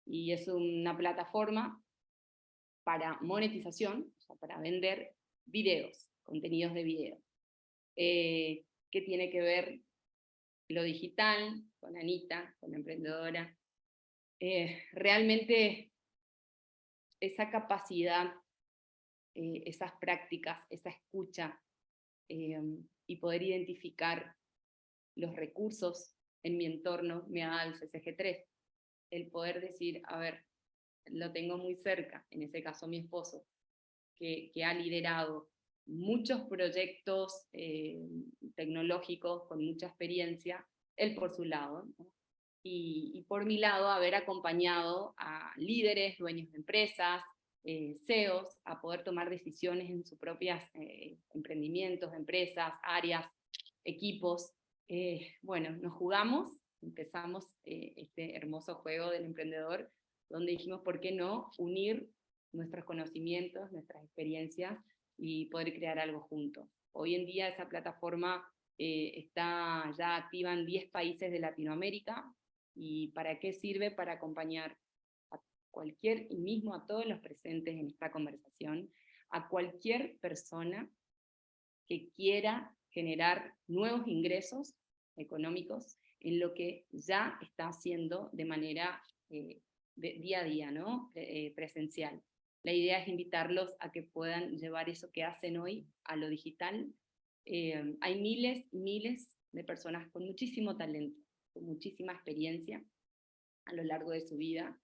y es una plataforma para monetización, o sea, para vender videos, contenidos de video, que tiene que ver lo digital, con Anita, con la emprendedora. Realmente esa capacidad, esas prácticas, esa escucha, y poder identificar los recursos en mi entorno me ha dado el CCG3. El poder decir, a ver, lo tengo muy cerca, en ese caso mi esposo, que ha liderado muchos proyectos tecnológicos con mucha experiencia, él por su lado, ¿no? Y por mi lado haber acompañado a líderes, dueños de empresas, CEOs, a poder tomar decisiones en sus propios emprendimientos, empresas, áreas, equipos. Bueno, nos jugamos, empezamos este hermoso juego del emprendedor, donde dijimos, ¿por qué no unir nuestros conocimientos, nuestras experiencias y poder crear algo juntos? Hoy en día esa plataforma está ya activa en 10 países de Latinoamérica. ¿Y para qué sirve? Para acompañar a cualquier, y mismo a todos los presentes en esta conversación, a cualquier persona que quiera generar nuevos ingresos económicos en lo que ya está haciendo de manera día a día, ¿no? Presencial. La idea es invitarlos a que puedan llevar eso que hacen hoy a lo digital. Hay miles y miles de personas con muchísimo talento, con muchísima experiencia a lo largo de su vida,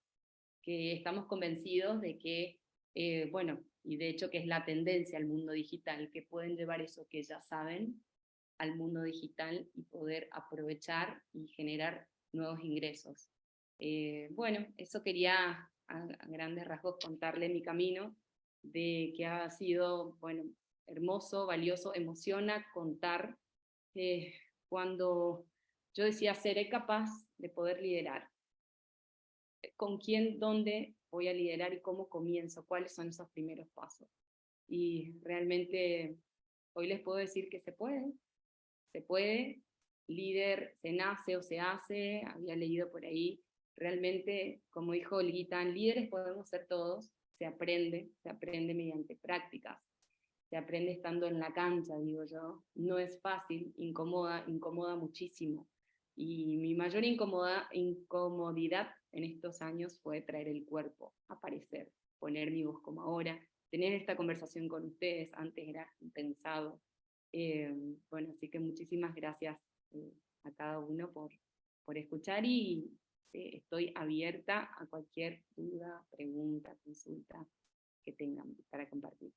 que estamos convencidos de que, bueno, y de hecho que es la tendencia al mundo digital, que pueden llevar eso que ya saben al mundo digital y poder aprovechar y generar nuevos ingresos. Bueno, eso quería a grandes rasgos contarle mi camino, de que ha sido, bueno, hermoso, valioso, emociona contar cuando yo decía, seré capaz de poder liderar. ¿Con quién, dónde voy a liderar y cómo comienzo? ¿Cuáles son esos primeros pasos? Y realmente hoy les puedo decir que se puede, líder se nace o se hace, había leído por ahí, realmente, como dijo Olguita, líderes podemos ser todos, se aprende mediante prácticas, se aprende estando en la cancha, digo yo, no es fácil, incomoda muchísimo, y mi mayor incomodidad en estos años fue traer el cuerpo, aparecer, poner mi voz como ahora, tener esta conversación con ustedes, antes era impensado. Bueno, así que muchísimas gracias a cada uno por escuchar, y estoy abierta a cualquier duda, pregunta, consulta que tengan para compartir.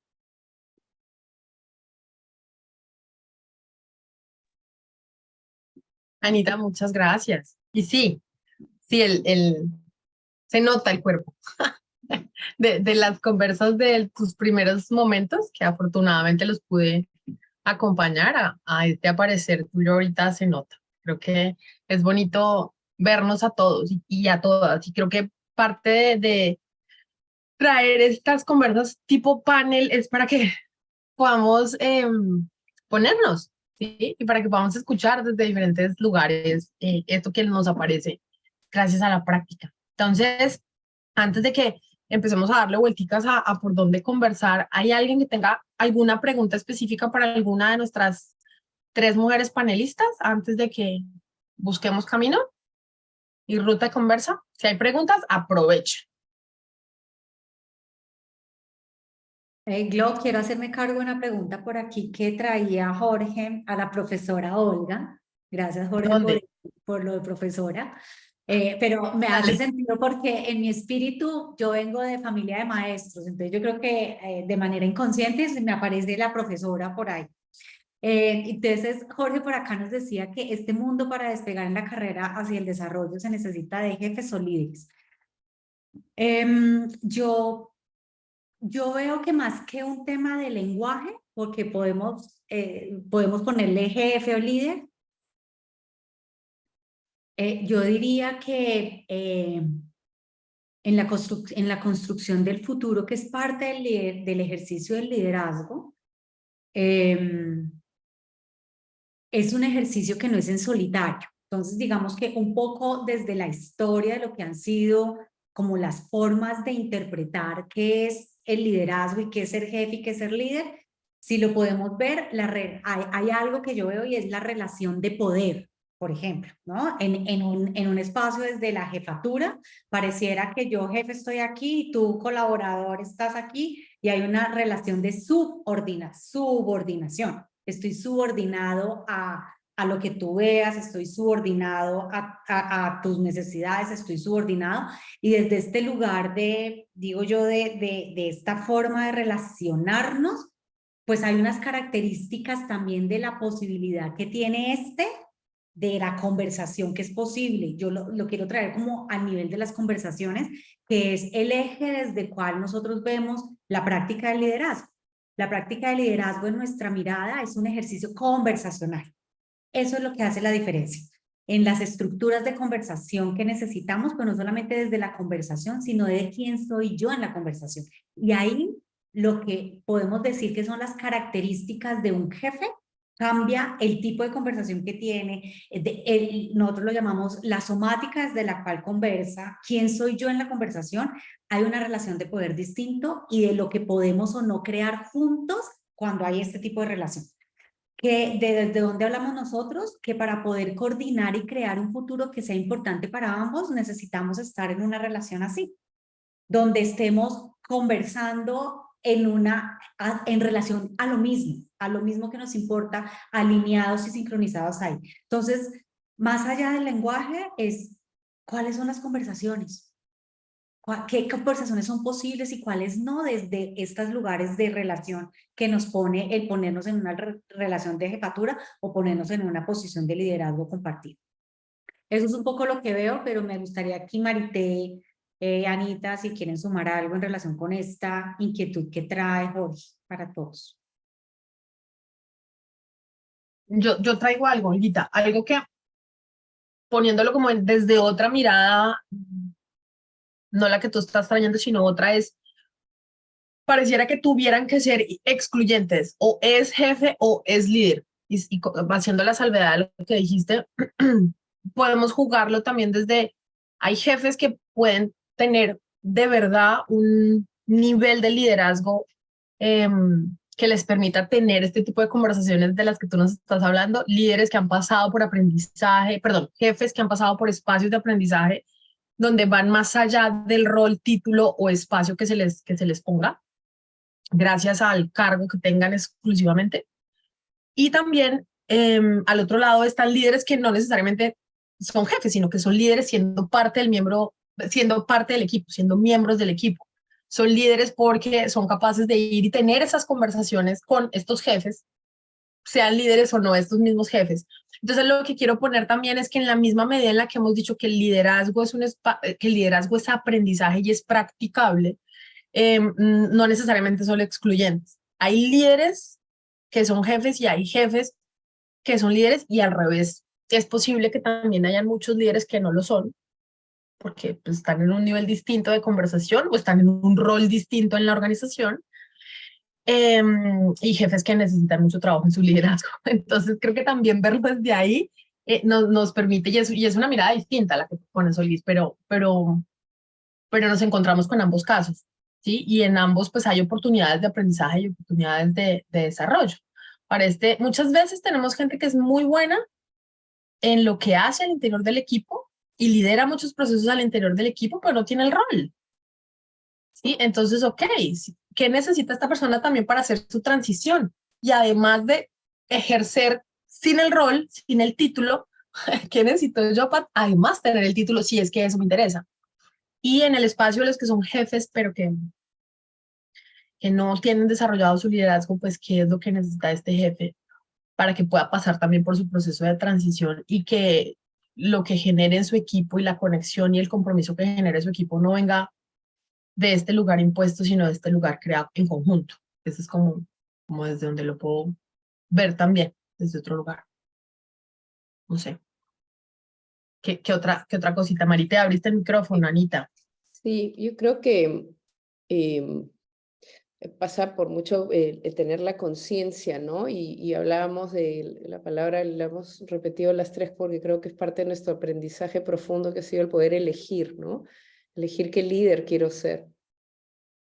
Anita, muchas gracias. Y sí, se nota el cuerpo de las conversas de tus primeros momentos, que afortunadamente los pude acompañar a este aparecer tuyo ahorita, se nota. Creo que es bonito vernos a todos y a todas, y creo que parte de traer estas conversas tipo panel es para que podamos ponernos, ¿sí? Y para que podamos escuchar desde diferentes lugares esto que nos aparece gracias a la práctica. Entonces, antes de que empecemos a darle vuelticas a por dónde conversar, ¿hay alguien que tenga alguna pregunta específica para alguna de nuestras 3 mujeres panelistas antes de que busquemos camino y ruta de conversa? Si hay preguntas, aprovecho. Glo, quiero hacerme cargo de una pregunta por aquí que traía Jorge a la profesora Olga. Gracias, Jorge, ¿Dónde? por lo de profesora. Pero me hace sentido porque en mi espíritu yo vengo de familia de maestros, entonces yo creo que de manera inconsciente me aparece la profesora por ahí. Entonces, Jorge por acá nos decía que este mundo para despegar en la carrera hacia el desarrollo se necesita de jefes o líderes. Yo veo que más que un tema de lenguaje, porque podemos ponerle jefe o líder, yo diría que en la construcción del futuro, que es parte del ejercicio del liderazgo, es un ejercicio que no es en solitario. Entonces, digamos que un poco desde la historia de lo que han sido como las formas de interpretar qué es el liderazgo y qué es ser jefe y qué es ser líder, si lo podemos ver, hay algo que yo veo y es la relación de poder, por ejemplo, ¿no? En un espacio desde la jefatura, pareciera que yo jefe estoy aquí y tú colaborador estás aquí y hay una relación de subordinación. Estoy subordinado a lo que tú veas, estoy subordinado a tus necesidades, estoy subordinado. Y desde este lugar digo yo, de esta forma de relacionarnos, pues hay unas características también de la posibilidad que tiene de la conversación que es posible. Yo lo quiero traer como al nivel de las conversaciones, que es el eje desde el cual nosotros vemos la práctica del liderazgo. La práctica del liderazgo en nuestra mirada es un ejercicio conversacional. Eso es lo que hace la diferencia. En las estructuras de conversación que necesitamos, pues no solamente desde la conversación, sino de quién soy yo en la conversación. Y ahí lo que podemos decir que son las características de un jefe, cambia el tipo de conversación que tiene, nosotros lo llamamos la somática desde la cual conversa, quién soy yo en la conversación, hay una relación de poder distinto y de lo que podemos o no crear juntos cuando hay este tipo de relación. Que desde dónde hablamos nosotros, que para poder coordinar y crear un futuro que sea importante para ambos, necesitamos estar en una relación así, donde estemos conversando en relación a lo mismo que nos importa, alineados y sincronizados ahí. Entonces, más allá del lenguaje es, ¿cuáles son las conversaciones? ¿Qué conversaciones son posibles y cuáles no desde estos lugares de relación que nos pone el ponernos en una relación de jefatura o ponernos en una posición de liderazgo compartido? Eso es un poco lo que veo, pero me gustaría aquí Marité, Anita, si quieren sumar algo en relación con esta inquietud que trae Jorge para todos. Yo traigo algo, Olguita, algo que poniéndolo como desde otra mirada, no la que tú estás trayendo, sino otra es, pareciera que tuvieran que ser excluyentes, o es jefe o es líder. Y haciendo la salvedad de lo que dijiste, podemos jugarlo también desde, hay jefes que pueden tener de verdad un nivel de liderazgo que les permita tener este tipo de conversaciones de las que tú nos estás hablando, líderes que han pasado por aprendizaje, perdón, jefes que han pasado por espacios de aprendizaje donde van más allá del rol, título o espacio que se les ponga, gracias al cargo que tengan exclusivamente. Y también al otro lado están líderes que no necesariamente son jefes, sino que son líderes siendo parte del equipo, siendo miembros del equipo. Son líderes porque son capaces de ir y tener esas conversaciones con estos jefes, sean líderes o no estos mismos jefes. Entonces lo que quiero poner también es que en la misma medida en la que hemos dicho que el liderazgo es aprendizaje y es practicable, no necesariamente son excluyentes. Hay líderes que son jefes y hay jefes que son líderes y al revés. Es posible que también hayan muchos líderes que no lo son, porque pues, están en un nivel distinto de conversación o están en un rol distinto en la organización, y jefes que necesitan mucho trabajo en su liderazgo. Entonces creo que también verlo desde ahí nos permite, y es una mirada distinta a la que pone Solís, pero nos encontramos con ambos casos, ¿sí? Y en ambos pues hay oportunidades de aprendizaje y oportunidades de desarrollo. Muchas veces tenemos gente que es muy buena en lo que hace al interior del equipo y lidera muchos procesos al interior del equipo, pero no tiene el rol, ¿sí? Entonces, ok, ¿qué necesita esta persona también para hacer su transición? Y además de ejercer sin el rol, sin el título, ¿qué necesito yo para además tener el título si es que eso me interesa? Y en el espacio de los que son jefes, pero que no tienen desarrollado su liderazgo, pues qué es lo que necesita este jefe para que pueda pasar también por su proceso de transición y que lo que genere en su equipo y la conexión y el compromiso que genere su equipo no venga de este lugar impuesto, sino de este lugar creado en conjunto. Eso es como desde donde lo puedo ver también, desde otro lugar. No sé. ¿Qué otra cosita? Marita, abriste el micrófono, Anita. Sí, yo creo que pasa por mucho el tener la conciencia, ¿no? Y hablábamos de la palabra, la hemos repetido las tres porque creo que es parte de nuestro aprendizaje profundo que ha sido el poder elegir, ¿no? Elegir qué líder quiero ser.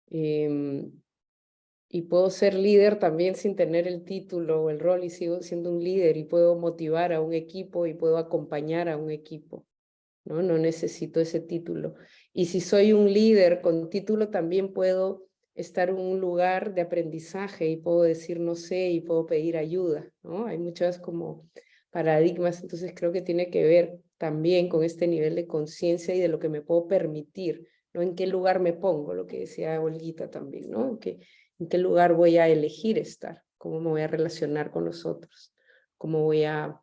Y puedo ser líder también sin tener el título o el rol y sigo siendo un líder y puedo motivar a un equipo y puedo acompañar a un equipo, ¿no? No necesito ese título. Y si soy un líder con título, también puedo estar en un lugar de aprendizaje y puedo decir no sé y puedo pedir ayuda, ¿no? Hay muchas como paradigmas, entonces creo que tiene que ver también con este nivel de conciencia y de lo que me puedo permitir, ¿no? En qué lugar me pongo, lo que decía Olguita también, ¿no? En qué lugar voy a elegir estar, cómo me voy a relacionar con los otros, cómo voy a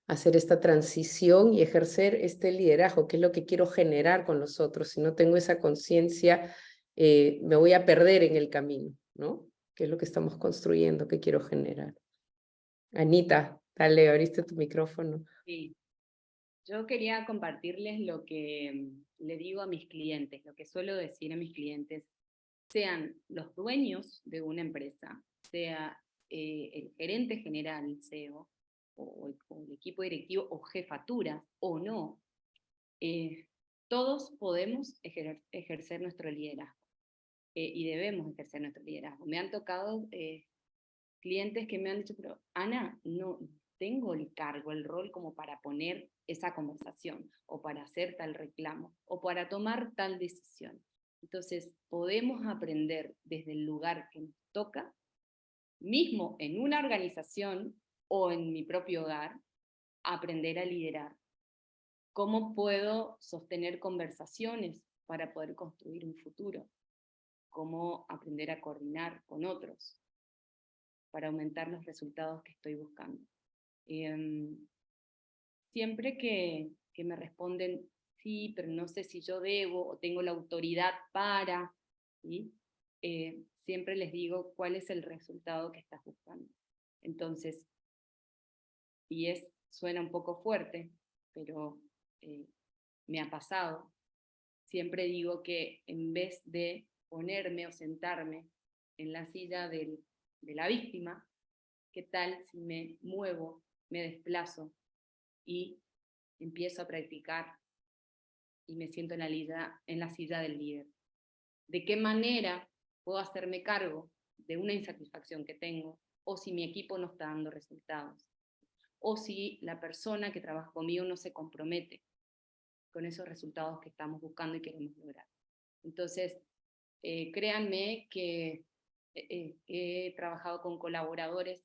hacer esta transición y ejercer este liderazgo, que es lo que quiero generar con los otros. Si no tengo esa conciencia, me voy a perder en el camino, ¿no? ¿Qué es lo que estamos construyendo, qué quiero generar? Anita, dale, abriste tu micrófono. Sí. Yo quería compartirles lo que le digo a mis clientes, lo que suelo decir a mis clientes, sean los dueños de una empresa, sea el gerente general, CEO, o el equipo directivo, o jefaturas, o no, todos podemos ejercer nuestro liderazgo y debemos ejercer nuestro liderazgo. Me han tocado clientes que me han dicho, pero Ana, no tengo el cargo, el rol como para poner esa conversación, o para hacer tal reclamo, o para tomar tal decisión. Entonces, podemos aprender desde el lugar que nos toca, mismo en una organización o en mi propio hogar, aprender a liderar. ¿Cómo puedo sostener conversaciones para poder construir un futuro? ¿Cómo aprender a coordinar con otros para aumentar los resultados que estoy buscando? Siempre que me responden, sí, pero no sé si yo debo o tengo la autoridad para, ¿sí? Siempre les digo cuál es el resultado que estás buscando. Entonces, suena un poco fuerte, pero me ha pasado. Siempre digo que en vez de ponerme o sentarme en la silla de la víctima, ¿qué tal si me muevo, me desplazo y empiezo a practicar y me siento en la silla del líder? ¿De qué manera puedo hacerme cargo de una insatisfacción que tengo, o si mi equipo no está dando resultados, o si la persona que trabaja conmigo no se compromete con esos resultados que estamos buscando y queremos lograr? Entonces, créanme que he trabajado con colaboradores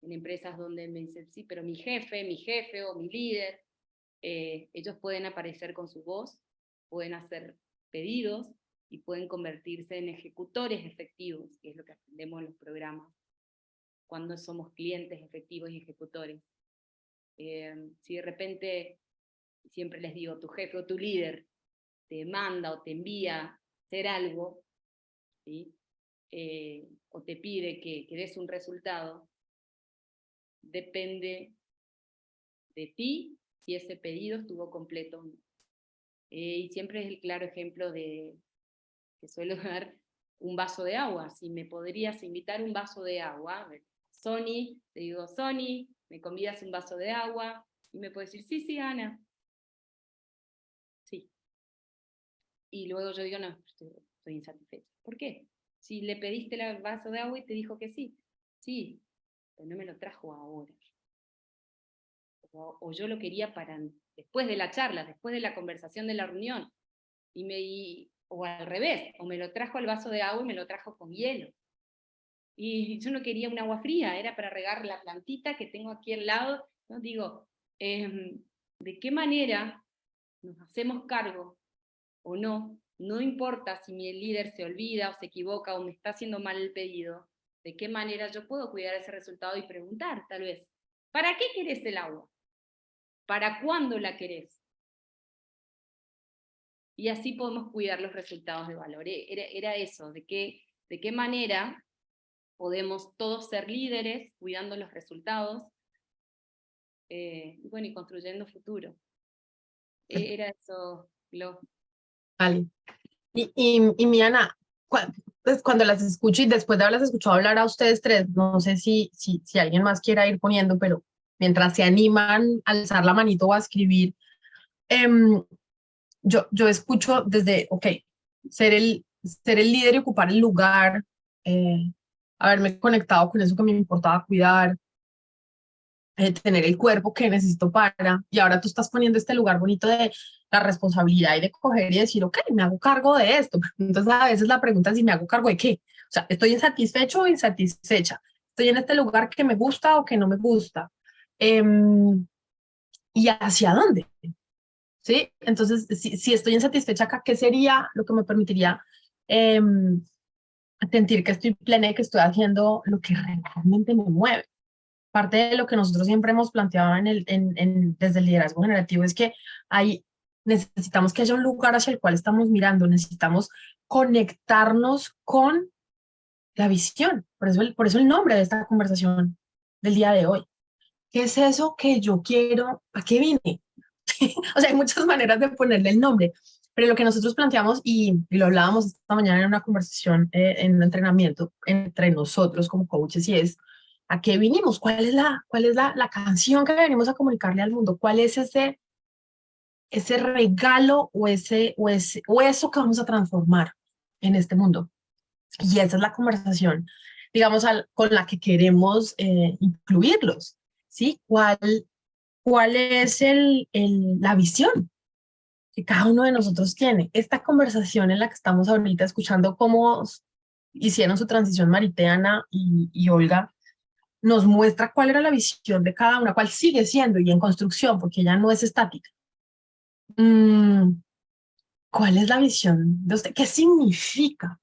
en empresas donde me dicen, sí, pero mi jefe o mi líder, ellos pueden aparecer con su voz, pueden hacer pedidos y pueden convertirse en ejecutores efectivos, que es lo que aprendemos en los programas, cuando somos clientes efectivos y ejecutores. Si de repente, siempre les digo, tu jefe o tu líder te manda o te envía a hacer algo, ¿sí? O te pide que des un resultado, depende de ti si ese pedido estuvo completo o no. Y siempre es el claro ejemplo que suelo dar, un vaso de agua. Si me podrías invitar un vaso de agua, Sony, te digo, Sony, me convidas un vaso de agua, y me puede decir, sí, sí, Ana. Sí. Y luego yo digo, no, estoy insatisfecha. ¿Por qué? Si le pediste el vaso de agua y te dijo que sí. Sí, pero no me lo trajo ahora. O yo lo quería para después de la charla, después de la conversación de la reunión, o al revés, o me lo trajo el vaso de agua y me lo trajo con hielo. Y yo no quería un agua fría, era para regar la plantita que tengo aquí al lado, ¿no? Digo, ¿de qué manera nos hacemos cargo o no? No importa si mi líder se olvida o se equivoca o me está haciendo mal el pedido, ¿de qué manera yo puedo cuidar ese resultado y preguntar, tal vez, ¿para qué querés el agua? ¿Para cuándo la querés? Y así podemos cuidar los resultados de valor. Era eso, de qué manera podemos todos ser líderes, cuidando los resultados, y construyendo futuro. Era eso, Lo. Vale. Y Miana, pues, cuando las escucho y después de haberlas escuchado hablar a ustedes tres, no sé si alguien más quiera ir poniendo, pero mientras se animan a alzar la manito o a escribir, em, yo escucho desde, ok, ser el líder y ocupar el lugar, haberme conectado con eso que me importaba cuidar, tener el cuerpo que necesito para, y ahora tú estás poniendo este lugar bonito de la responsabilidad y de coger y decir, ok, me hago cargo de esto. Entonces a veces la pregunta es si me hago cargo de qué. O sea, ¿estoy insatisfecho o insatisfecha? ¿Estoy en este lugar que me gusta o que no me gusta? ¿Y hacia dónde? ¿Sí? Entonces, si estoy insatisfecha acá, ¿qué sería lo que me permitiría sentir que estoy plena y que estoy haciendo lo que realmente me mueve? Parte de lo que nosotros siempre hemos planteado desde el liderazgo generativo es que necesitamos que haya un lugar hacia el cual estamos mirando, necesitamos conectarnos con la visión. Por eso el nombre de esta conversación del día de hoy. ¿Qué es eso que yo quiero? ¿A qué vine? O sea, hay muchas maneras de ponerle el nombre, pero lo que nosotros planteamos y lo hablábamos esta mañana en una conversación, en un entrenamiento entre nosotros como coaches, y es, ¿a qué vinimos? Cuál es la canción que venimos a comunicarle al mundo? ¿Cuál es ese regalo o eso que vamos a transformar en este mundo? Y esa es la conversación, digamos, con la que queremos incluirlos, ¿sí? ¿Cuál es la visión que cada uno de nosotros tiene? Esta conversación en la que estamos ahorita escuchando cómo hicieron su transición Mariteana y Olga, nos muestra cuál era la visión de cada una, cuál sigue siendo y en construcción, porque ya no es estática. ¿Cuál es la visión de usted? ¿Qué significa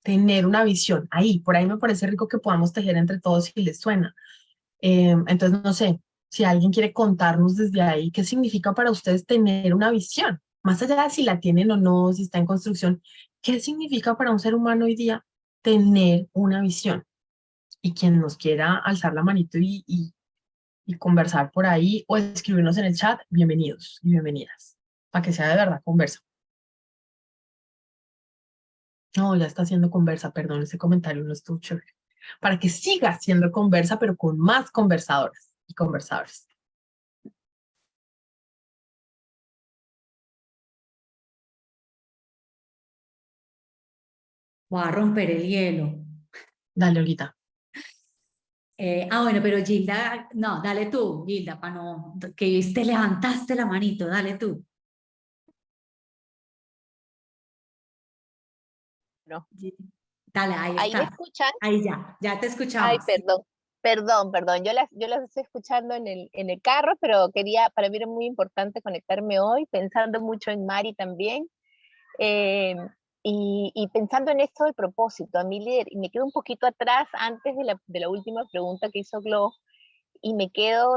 tener una visión? Ahí, por ahí me parece rico que podamos tejer entre todos si les suena. Entonces, no sé, si alguien quiere contarnos desde ahí, ¿qué significa para ustedes tener una visión? Más allá de si la tienen o no, si está en construcción, ¿qué significa para un ser humano hoy día tener una visión? Y quien nos quiera alzar la manito y conversar por ahí o escribirnos en el chat, bienvenidos y bienvenidas, para que sea de verdad conversa. No, ya está haciendo conversa, perdón, ese comentario no estuvo chévere. Para que siga siendo conversa, pero con más conversadoras y conversadores. Voy a romper el hielo. Dale, Olita. Bueno, pero Gilda, no, dale tú, Gilda, para no, que te levantaste la manito, dale tú. No. Dale, ahí ¿Ahí me está. escuchan? Ahí ya te Ay, escuchamos. perdón. Yo las estoy escuchando en el carro, pero para mí era muy importante conectarme hoy, pensando mucho en Mari también, eh, y pensando en esto del propósito. A mi líder, y me quedo un poquito atrás antes de la última pregunta que hizo Glo, y me quedo,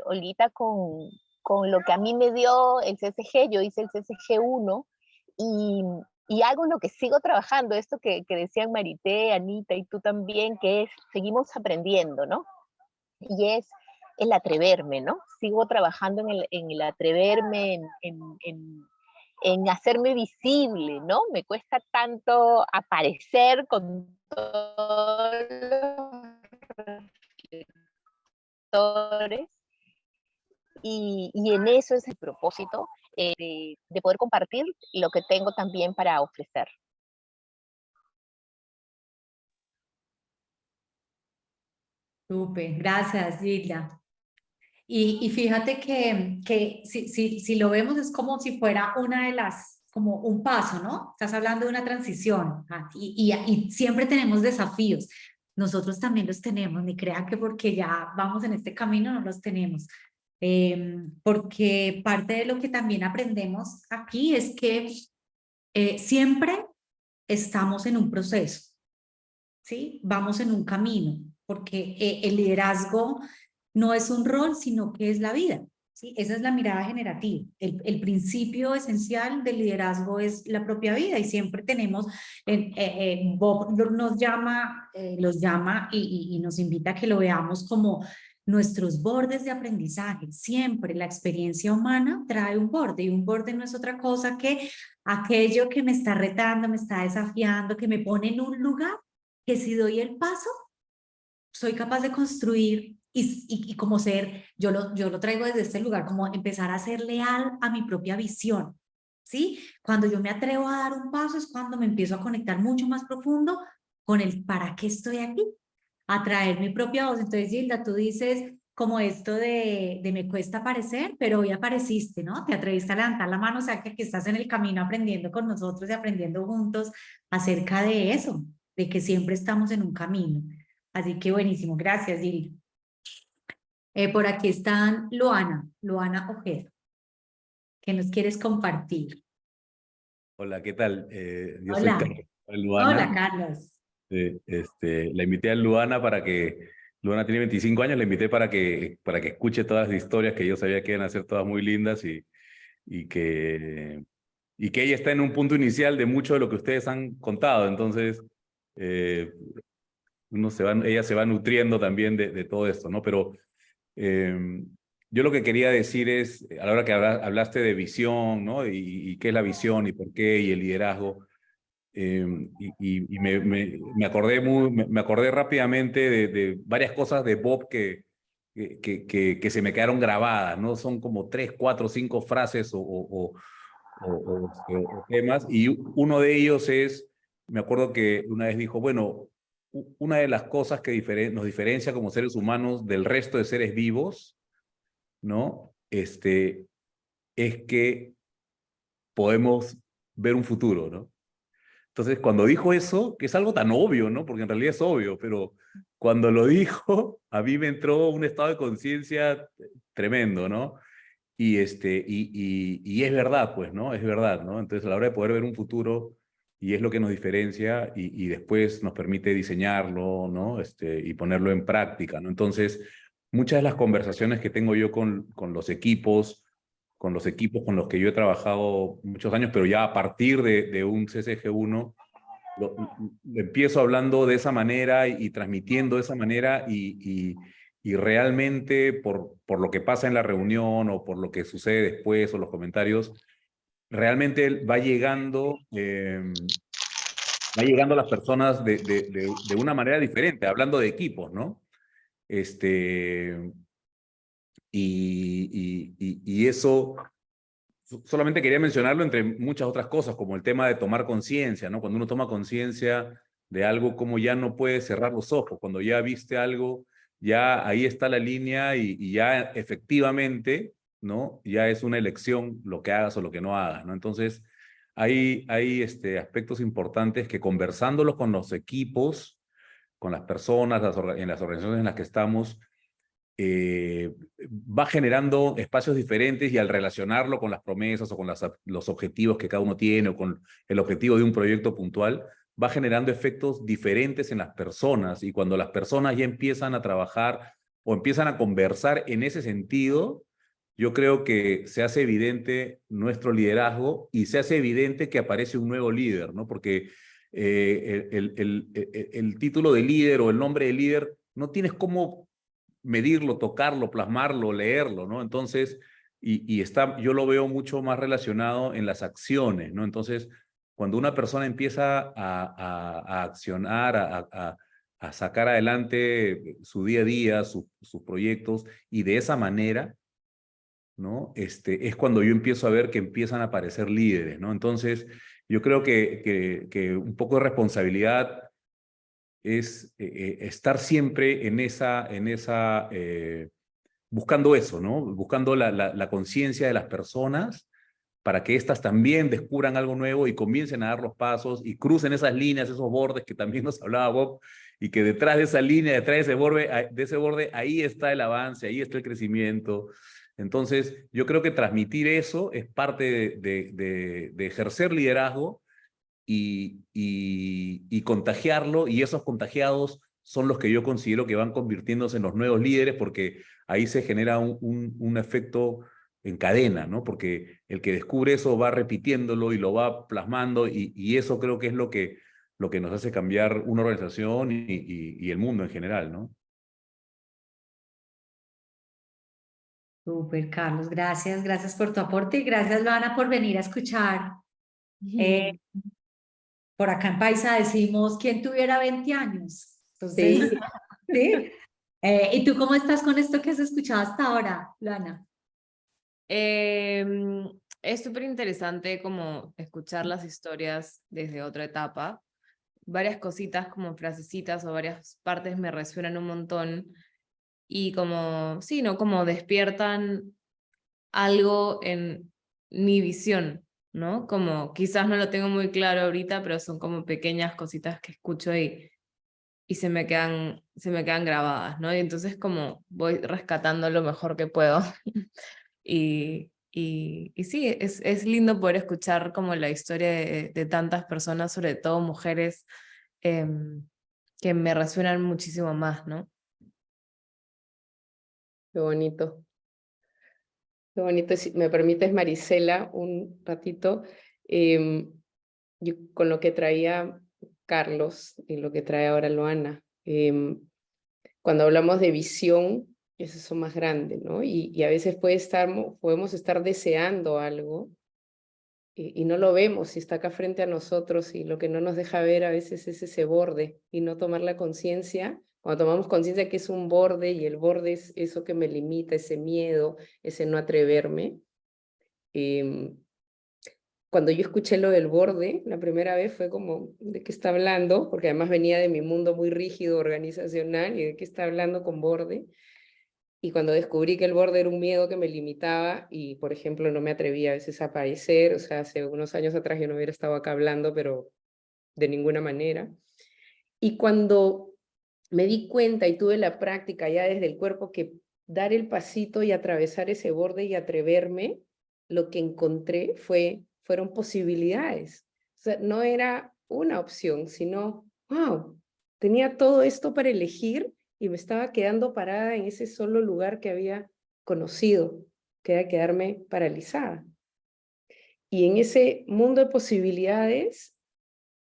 Olguita, con lo que a mí me dio el CSG. Yo hice el CSG 1 y, y algo en lo que sigo trabajando, esto que decían Marité, Anita y tú también, que es, seguimos aprendiendo, ¿no? Y es el atreverme, ¿no? Sigo trabajando en el atreverme, en hacerme visible, ¿no? Me cuesta tanto aparecer con todos los y en eso es el propósito, de poder compartir lo que tengo también para ofrecer. Súper, gracias, Gilda. Y fíjate que si lo vemos es como si fuera una de las, como un paso, ¿no? Estás hablando de una transición, y siempre tenemos desafíos. Nosotros también los tenemos, ni crean que porque ya vamos en este camino no los tenemos. Porque parte de lo que también aprendemos aquí es que siempre estamos en un proceso, ¿sí? Vamos en un camino, porque el liderazgo no es un rol, sino que es la vida, ¿sí? Esa es la mirada generativa. El principio esencial del liderazgo es la propia vida y siempre tenemos, Bob nos llama, los llama y nos invita a que lo veamos como nuestros bordes de aprendizaje. Siempre la experiencia humana trae un borde, y un borde no es otra cosa que aquello que me está retando, me está desafiando, que me pone en un lugar que si doy el paso, soy capaz de construir y como ser, yo lo traigo desde este lugar, como empezar a ser leal a mi propia visión, ¿sí? Cuando yo me atrevo a dar un paso es cuando me empiezo a conectar mucho más profundo con el para qué estoy aquí, a traer mi propia voz. Entonces, Gilda, tú dices como esto de me cuesta aparecer, pero hoy apareciste, ¿no? Te atreviste a levantar la mano, o sea que aquí estás en el camino aprendiendo con nosotros y aprendiendo juntos acerca de eso, de que siempre estamos en un camino. Así que buenísimo, gracias, Gilda. Por aquí están Luana Ojeda, que nos quieres compartir. Hola, ¿qué tal? Yo soy Hola, Carlos hola Luana. Carlos. La invité a Luana para que, Luana tiene 25 años, la invité para que escuche todas las historias que yo sabía que iban a ser todas muy lindas y que, y que ella está en un punto inicial de mucho de lo que ustedes han contado. Entonces, eh, ella se va nutriendo también de todo esto, ¿no? Pero yo lo que quería decir es, a la hora que hablaste de visión, ¿no? Y qué es la visión y por qué, y el liderazgo, me acordé me acordé rápidamente de varias cosas de Bob que se me quedaron grabadas, ¿no? Son como 3, 4, 5 frases o temas, y uno de ellos es, me acuerdo que una vez dijo, bueno, una de las cosas que nos diferencia como seres humanos del resto de seres vivos, ¿no? Es que podemos ver un futuro, ¿no? Entonces, cuando dijo eso, que es algo tan obvio, ¿no? Porque en realidad es obvio, pero cuando lo dijo, a mí me entró un estado de conciencia tremendo, ¿no? Y es verdad, pues, ¿no? Es verdad, ¿no? Entonces, a la hora de poder ver un futuro, y es lo que nos diferencia, y después nos permite diseñarlo, ¿no? Y ponerlo en práctica, ¿no? Entonces, muchas de las conversaciones que tengo yo con los equipos, con los que yo he trabajado muchos años, pero ya a partir de un CCG1, empiezo hablando de esa manera y transmitiendo de esa manera y realmente por lo que pasa en la reunión o por lo que sucede después o los comentarios, realmente va llegando a las personas de una manera diferente, hablando de equipos, ¿no? Y eso solamente quería mencionarlo entre muchas otras cosas, como el tema de tomar conciencia, ¿no? Cuando uno toma conciencia de algo, como ya no puedes cerrar los ojos, cuando ya viste algo, ya ahí está la línea y ya efectivamente, ¿no? Ya es una elección lo que hagas o lo que no hagas, ¿no? Entonces, hay aspectos importantes que conversándolos con los equipos, con las personas, en las organizaciones en las que estamos, va generando espacios diferentes y al relacionarlo con las promesas o con los objetivos que cada uno tiene o con el objetivo de un proyecto puntual, va generando efectos diferentes en las personas y cuando las personas ya empiezan a trabajar o empiezan a conversar en ese sentido, yo creo que se hace evidente nuestro liderazgo y se hace evidente que aparece un nuevo líder, ¿no? Porque el título de líder o el nombre de líder no tienes cómo medirlo, tocarlo, plasmarlo, leerlo, ¿no? Entonces, yo lo veo mucho más relacionado en las acciones, ¿no? Entonces, cuando una persona empieza a accionar, a sacar adelante su día a día, sus proyectos, y de esa manera, ¿no? Es cuando yo empiezo a ver que empiezan a aparecer líderes, ¿no? Entonces, yo creo que un poco de responsabilidad es estar siempre buscando eso, ¿no? Buscando la conciencia de las personas para que éstas también descubran algo nuevo y comiencen a dar los pasos y crucen esas líneas, esos bordes que también nos hablaba Bob, y que detrás de esa línea, detrás de ese borde, ahí está el avance, ahí está el crecimiento. Entonces, yo creo que transmitir eso es parte de ejercer liderazgo y contagiarlo, y esos contagiados son los que yo considero que van convirtiéndose en los nuevos líderes, porque ahí se genera un efecto en cadena, ¿no? Porque el que descubre eso va repitiéndolo y lo va plasmando, y eso creo que es lo que nos hace cambiar una organización y el mundo en general, ¿no? Súper, Carlos, gracias, gracias por tu aporte y gracias, Luana, por venir a escuchar. Eh, por acá en Paisa decimos, ¿quién tuviera 20 años? Entonces, Sí. ¿sí? ¿Y tú cómo estás con esto que has escuchado hasta ahora, Luana? Es súper interesante como escuchar las historias desde otra etapa. Varias cositas como frasecitas o varias partes me resuenan un montón y como, sí, ¿no? Como despiertan algo en mi visión, ¿no? Como quizás no lo tengo muy claro ahorita, pero son como pequeñas cositas que escucho y se me quedan grabadas, ¿no? Y entonces como voy rescatando lo mejor que puedo. Y sí, es lindo poder escuchar como la historia de tantas personas, sobre todo mujeres, que me resuenan muchísimo más, ¿no? Qué bonito. Qué bonito. Si me permites, Marisela, un ratito, yo con lo que traía Carlos y lo que trae ahora Loana, cuando hablamos de visión, es eso más grande, ¿no? Y a veces podemos estar deseando algo y no lo vemos si está acá frente a nosotros y lo que no nos deja ver a veces es ese borde y no tomar la conciencia. Cuando tomamos conciencia que es un borde y el borde es eso que me limita, ese miedo, ese no atreverme. Cuando yo escuché lo del borde, la primera vez fue como, ¿de qué está hablando? Porque además venía de mi mundo muy rígido organizacional y de qué está hablando con borde. Y cuando descubrí que el borde era un miedo que me limitaba y, por ejemplo, no me atrevía a veces a aparecer, o sea, hace unos años atrás yo no hubiera estado acá hablando, pero de ninguna manera. Y cuando me di cuenta y tuve la práctica ya desde el cuerpo que dar el pasito y atravesar ese borde y atreverme, lo que encontré fueron posibilidades. O sea, no era una opción, sino, wow, tenía todo esto para elegir y me estaba quedando parada en ese solo lugar que había conocido, que era quedarme paralizada. Y en ese mundo de posibilidades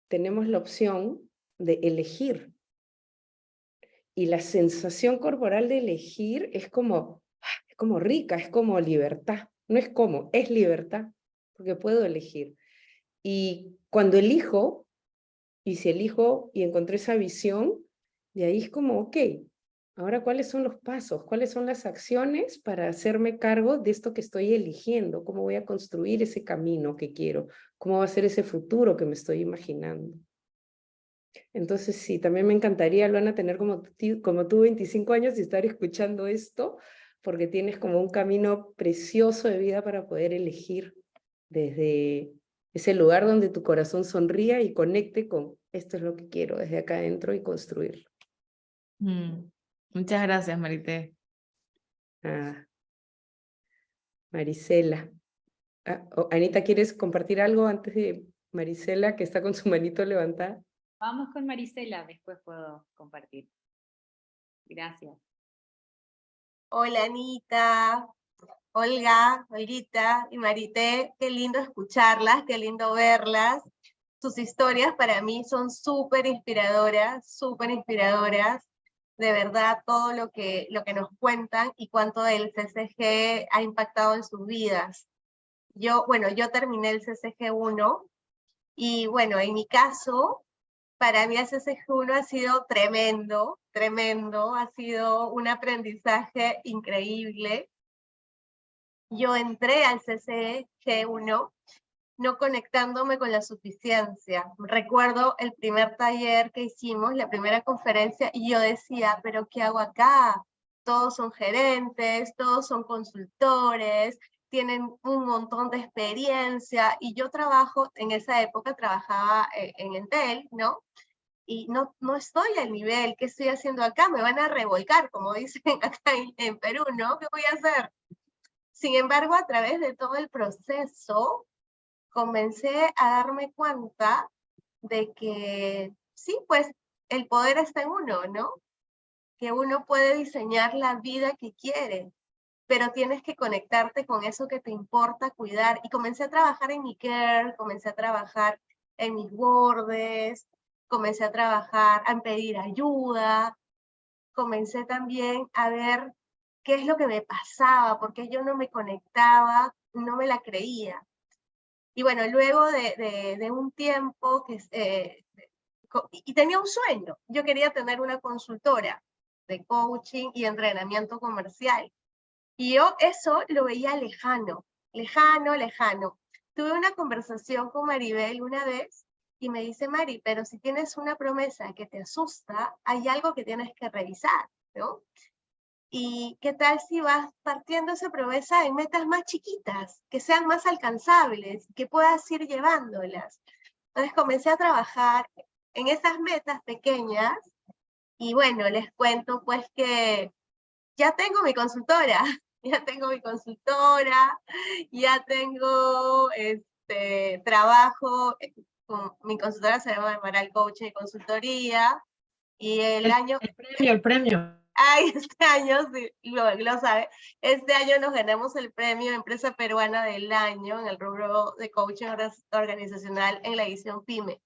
tenemos la opción de elegir. Y la sensación corporal de elegir es como rica, es como libertad. No es como, es libertad, porque puedo elegir. Y cuando elijo, y si elijo y encontré esa visión, de ahí es como, ok, ahora cuáles son los pasos, cuáles son las acciones para hacerme cargo de esto que estoy eligiendo, cómo voy a construir ese camino que quiero, cómo va a ser ese futuro que me estoy imaginando. Entonces sí, también me encantaría, Luana, tener como tú 25 años y estar escuchando esto, porque tienes como un camino precioso de vida para poder elegir desde ese lugar donde tu corazón sonría y conecte con esto es lo que quiero desde acá adentro y construirlo. Muchas gracias, Marité. Ah, Marisela. Anita, ¿quieres compartir algo antes de Marisela, que está con su manito levantada? Vamos con Marisela, después puedo compartir. Gracias. Hola Anita, Olga, Olguita y Marité, qué lindo escucharlas, qué lindo verlas. Sus historias para mí son súper inspiradoras, de verdad todo lo que nos cuentan y cuánto el CCG ha impactado en sus vidas. Yo terminé el CCG 1 y bueno, en mi caso, para mí el CCG1 ha sido tremendo, ha sido un aprendizaje increíble. Yo entré al CCG1 no conectándome con la suficiencia. Recuerdo el primer taller que hicimos, la primera conferencia, y yo decía, ¿pero qué hago acá? Todos son gerentes, todos son consultores, tienen un montón de experiencia, y yo en esa época trabajaba en Entel, ¿no? Y no estoy al nivel, ¿qué estoy haciendo acá? Me van a revolcar, como dicen acá en Perú, ¿no? ¿Qué voy a hacer? Sin embargo, a través de todo el proceso, comencé a darme cuenta de que sí, pues el poder está en uno, ¿no? Que uno puede diseñar la vida que quiere, pero tienes que conectarte con eso que te importa cuidar. Y comencé a trabajar en mi care, comencé a trabajar en mis bordes, comencé a trabajar, a pedir ayuda, comencé también a ver qué es lo que me pasaba, por qué yo no me conectaba, no me la creía. Y bueno, luego de un tiempo y tenía un sueño, yo quería tener una consultora de coaching y entrenamiento comercial. Y yo eso lo veía lejano, lejano, lejano. Tuve una conversación con Maribel una vez y me dice, Mari, pero si tienes una promesa que te asusta, hay algo que tienes que revisar, ¿no? ¿Y qué tal si vas partiendo esa promesa en metas más chiquitas, que sean más alcanzables, que puedas ir llevándolas? Entonces comencé a trabajar en esas metas pequeñas y bueno, les cuento pues que ya tengo mi consultora, ya tengo mi consultora, ya tengo trabajo, con mi consultora se llama Emaral Coaching y Consultoría, y el año... El premio. Ay, este año, sí, lo sabe, este año nos ganamos el premio Empresa Peruana del Año en el rubro de coaching organizacional en la edición PYME.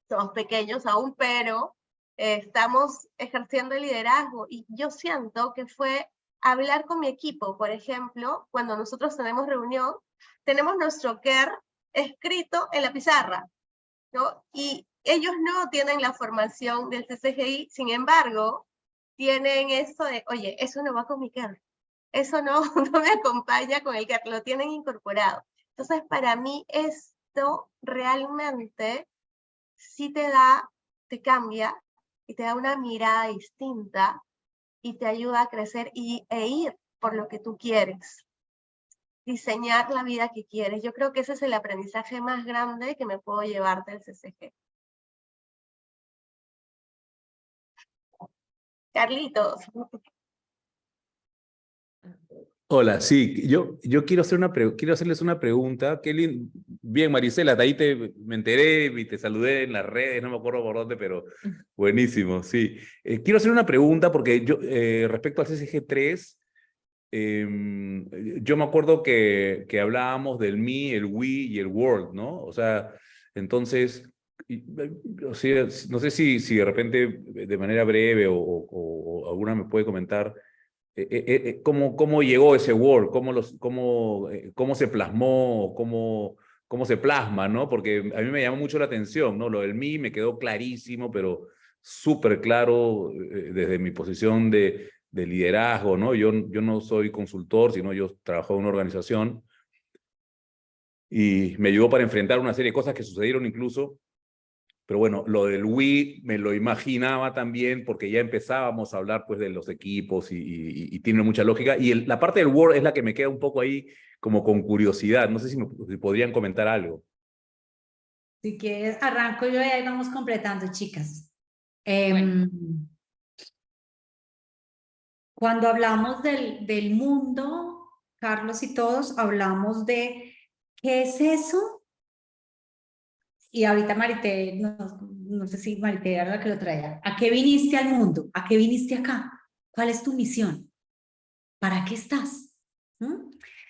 Somos pequeños aún, pero estamos ejerciendo el liderazgo y yo siento que fue hablar con mi equipo. Por ejemplo, cuando nosotros tenemos reunión, tenemos nuestro CARE escrito en la pizarra, ¿no? Y ellos no tienen la formación del CCGI, sin embargo, tienen esto de, oye, eso no va con mi CARE, eso no, no me acompaña con el CARE, lo tienen incorporado. Entonces, para mí esto realmente sí te cambia y te da una mirada distinta y te ayuda a crecer e ir por lo que tú quieres. Diseñar la vida que quieres. Yo creo que ese es el aprendizaje más grande que me puedo llevar del CCG. Carlitos. Hola, sí, yo quiero hacerles una pregunta. Bien, Marisela, de ahí me enteré y te saludé en las redes, no me acuerdo por dónde, pero buenísimo, sí. Quiero hacer una pregunta porque yo, respecto al CCG3, yo me acuerdo que hablábamos del me, el we y el world, ¿no? O sea, entonces, o sea, no sé si de repente de manera breve o alguna me puede comentar cómo llegó ese Word, cómo se plasmó, cómo se plasma, ¿no? Porque a mí me llamó mucho la atención, ¿no? Lo del mí me quedó clarísimo, pero súper claro desde mi posición de liderazgo, ¿no? Yo no soy consultor, sino yo trabajo en una organización y me ayudó para enfrentar una serie de cosas que sucedieron incluso. Pero bueno, lo del Wii me lo imaginaba también porque ya empezábamos a hablar pues de los equipos y tiene mucha lógica. Y la parte del Word es la que me queda un poco ahí como con curiosidad. No sé si podrían comentar algo. Si quieres, arranco yo y ahí vamos completando, chicas. Bueno. Cuando hablamos del mundo, Carlos y todos, hablamos de ¿qué es eso? Y ahorita Marité, no sé si Marité era la que lo traía. ¿A qué viniste al mundo? ¿A qué viniste acá? ¿Cuál es tu misión? ¿Para qué estás?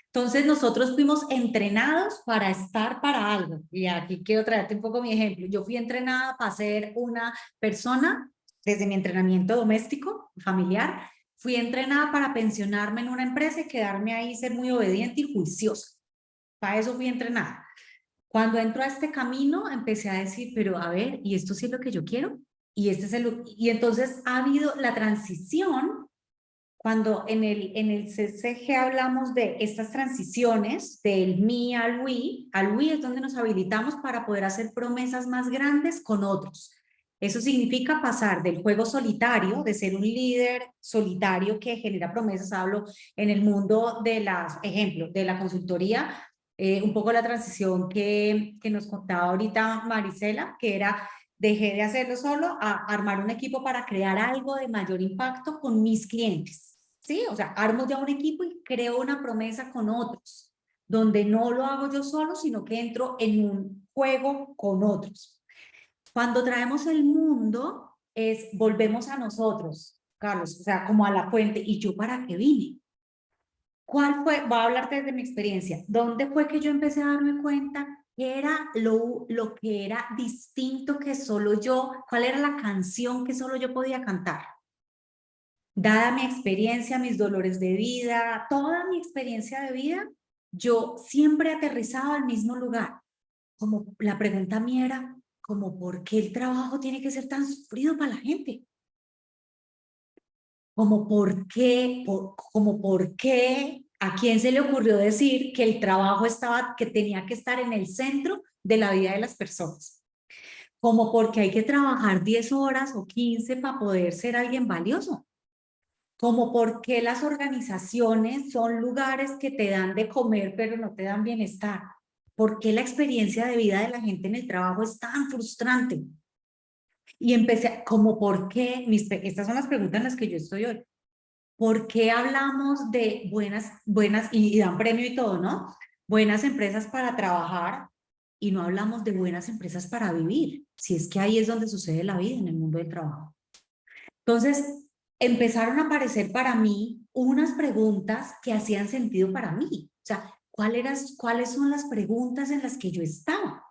Entonces nosotros fuimos entrenados para estar para algo. Y aquí quiero traerte un poco mi ejemplo. Yo fui entrenada para ser una persona desde mi entrenamiento doméstico, familiar. Fui entrenada para pensionarme en una empresa y quedarme ahí, ser muy obediente y juiciosa. Para eso fui entrenada. Cuando entro a este camino, empecé a decir, pero a ver, ¿y esto sí es lo que yo quiero? Y y entonces ha habido la transición. Cuando en el CCG hablamos de estas transiciones del me al we es donde nos habilitamos para poder hacer promesas más grandes con otros. Eso significa pasar del juego solitario, de ser un líder solitario que genera promesas, hablo en el mundo de ejemplo, de la consultoría, un poco la transición que nos contaba ahorita Marisela, que era dejé de hacerlo solo a armar un equipo para crear algo de mayor impacto con mis clientes, ¿sí? O sea, armo ya un equipo y creo una promesa con otros, donde no lo hago yo solo, sino que entro en un juego con otros. Cuando traemos el mundo, volvemos a nosotros, Carlos, o sea, como a la fuente, ¿y yo para qué vine? ¿Cuál fue? Voy a hablarte desde mi experiencia. ¿Dónde fue que yo empecé a darme cuenta qué era lo que era distinto que solo yo? ¿Cuál era la canción que solo yo podía cantar? dada mi experiencia, mis dolores de vida, toda mi experiencia de vida, yo siempre aterrizaba al mismo lugar. Como la pregunta mía era, como, ¿por qué el trabajo tiene que ser tan sufrido para la gente? Como, ¿por qué? Como, ¿por qué? ¿A quién se le ocurrió decir que el trabajo que tenía que estar en el centro de la vida de las personas? Como porque hay que trabajar 10 horas o 15 para poder ser alguien valioso. Como porque las organizaciones son lugares que te dan de comer pero no te dan bienestar. ¿Por qué la experiencia de vida de la gente en el trabajo es tan frustrante? Y empecé, como por qué, estas son las preguntas en las que yo estoy hoy. ¿Por qué hablamos de buenas, y dan premio y todo, ¿no? Buenas empresas para trabajar y no hablamos de buenas empresas para vivir? Si es que ahí es donde sucede la vida, en el mundo del trabajo. Entonces, empezaron a aparecer para mí unas preguntas que hacían sentido para mí. O sea, ¿cuáles son las preguntas en las que yo estaba?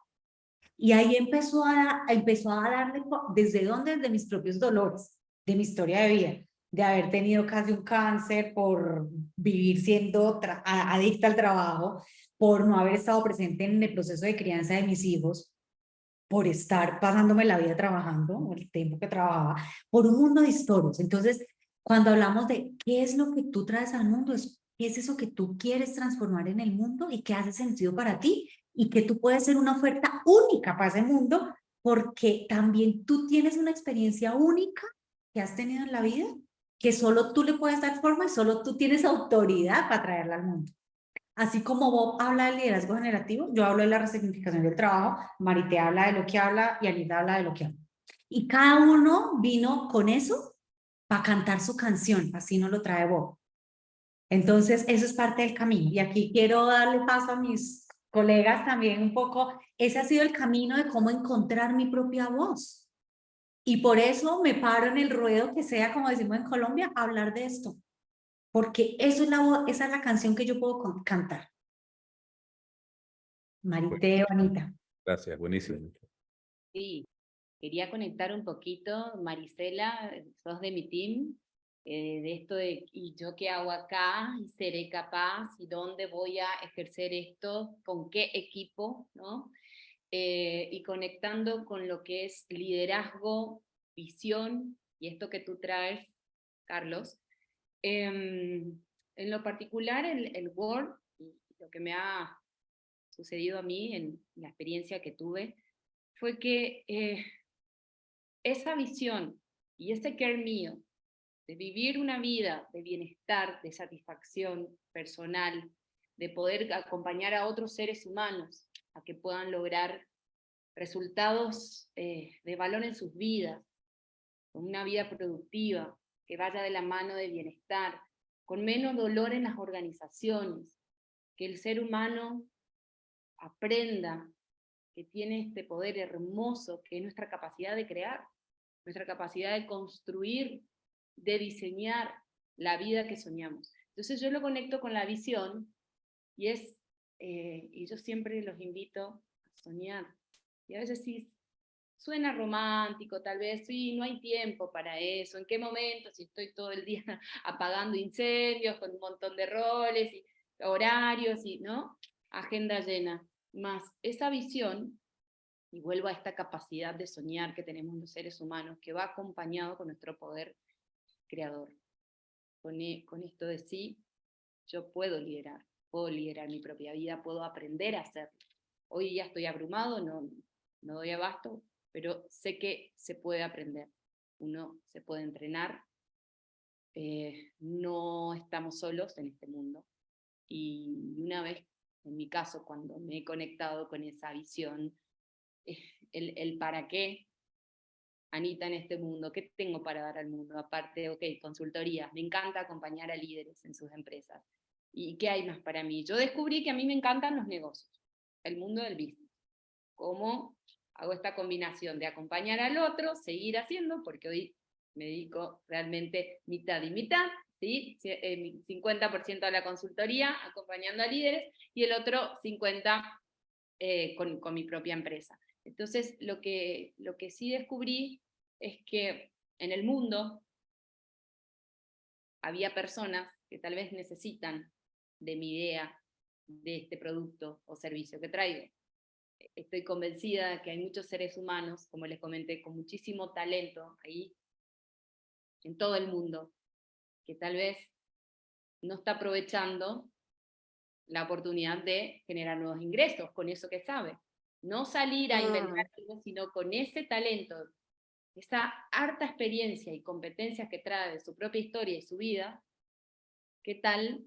Y ahí empezó a darle, ¿desde dónde? Desde mis propios dolores, de mi historia de vida, de haber tenido casi un cáncer por vivir siendo adicta al trabajo, por no haber estado presente en el proceso de crianza de mis hijos, por estar pasándome la vida trabajando, el tiempo que trabajaba, por un mundo de historias. Entonces, cuando hablamos de qué es lo que tú traes al mundo, qué es eso que tú quieres transformar en el mundo y qué hace sentido para ti, y que tú puedes ser una oferta única para ese mundo, porque también tú tienes una experiencia única que has tenido en la vida, que solo tú le puedes dar forma y solo tú tienes autoridad para traerla al mundo. Así como Bob habla del liderazgo generativo, yo hablo de la resignificación del trabajo, Marité habla de lo que habla y Anita habla de lo que habla. Y cada uno vino con eso para cantar su canción, así nos lo trae Bob. Entonces, eso es parte del camino. Y aquí quiero darle paso a mis colegas también un poco. Ese ha sido el camino de cómo encontrar mi propia voz. Y por eso me paro en el ruedo que sea, como decimos en Colombia, a hablar de esto. Porque eso es esa es la canción que yo puedo cantar. Marité, Anita. Gracias, buenísimo. Sí, quería conectar un poquito, Marisela, sos de mi team, de esto de, ¿y yo qué hago acá? ¿Y seré capaz? ¿Y dónde voy a ejercer esto? ¿Con qué equipo? ¿No? Y conectando con lo que es liderazgo, visión, y esto que tú traes, Carlos. En lo particular, el Word, y lo que me ha sucedido a mí en la experiencia que tuve, fue que esa visión y ese care mío de vivir una vida de bienestar, de satisfacción personal, de poder acompañar a otros seres humanos a que puedan lograr resultados de valor en sus vidas, con una vida productiva, que vaya de la mano de bienestar, con menos dolor en las organizaciones, que el ser humano aprenda que tiene este poder hermoso que es nuestra capacidad de crear, nuestra capacidad de construir, de diseñar la vida que soñamos. Entonces yo lo conecto con la visión y y yo siempre los invito a soñar. Y a veces sí, suena romántico, tal vez, sí, no hay tiempo para eso, ¿en qué momento? Si estoy todo el día apagando incendios con un montón de roles y horarios y, ¿no? Agenda llena. Más esa visión, y vuelvo a esta capacidad de soñar que tenemos los seres humanos, que va acompañado con nuestro poder creador. Con esto de sí, yo puedo liderar mi propia vida, puedo aprender a hacerlo. Hoy ya estoy abrumado, no doy abasto, pero sé que se puede aprender. Uno se puede entrenar, no estamos solos en este mundo. Y una vez, en mi caso, cuando me he conectado con esa visión, el para qué, Anita, en este mundo, ¿qué tengo para dar al mundo? Aparte, ok, consultoría, me encanta acompañar a líderes en sus empresas. ¿Y qué hay más para mí? Yo descubrí que a mí me encantan los negocios, el mundo del business. ¿Cómo hago esta combinación de acompañar al otro, seguir haciendo? Porque hoy me dedico realmente mitad y mitad, ¿sí? 50% a la consultoría, acompañando a líderes, y el otro 50% con mi propia empresa. Entonces, lo que sí descubrí es que en el mundo había personas que tal vez necesitan de mi idea, de este producto o servicio que traigo. Estoy convencida de que hay muchos seres humanos, como les comenté, con muchísimo talento ahí, en todo el mundo, que tal vez no está aprovechando la oportunidad de generar nuevos ingresos con eso que sabe. No salir a inventar algo, sino con ese talento, esa harta experiencia y competencias que trae de su propia historia y su vida. ¿Qué tal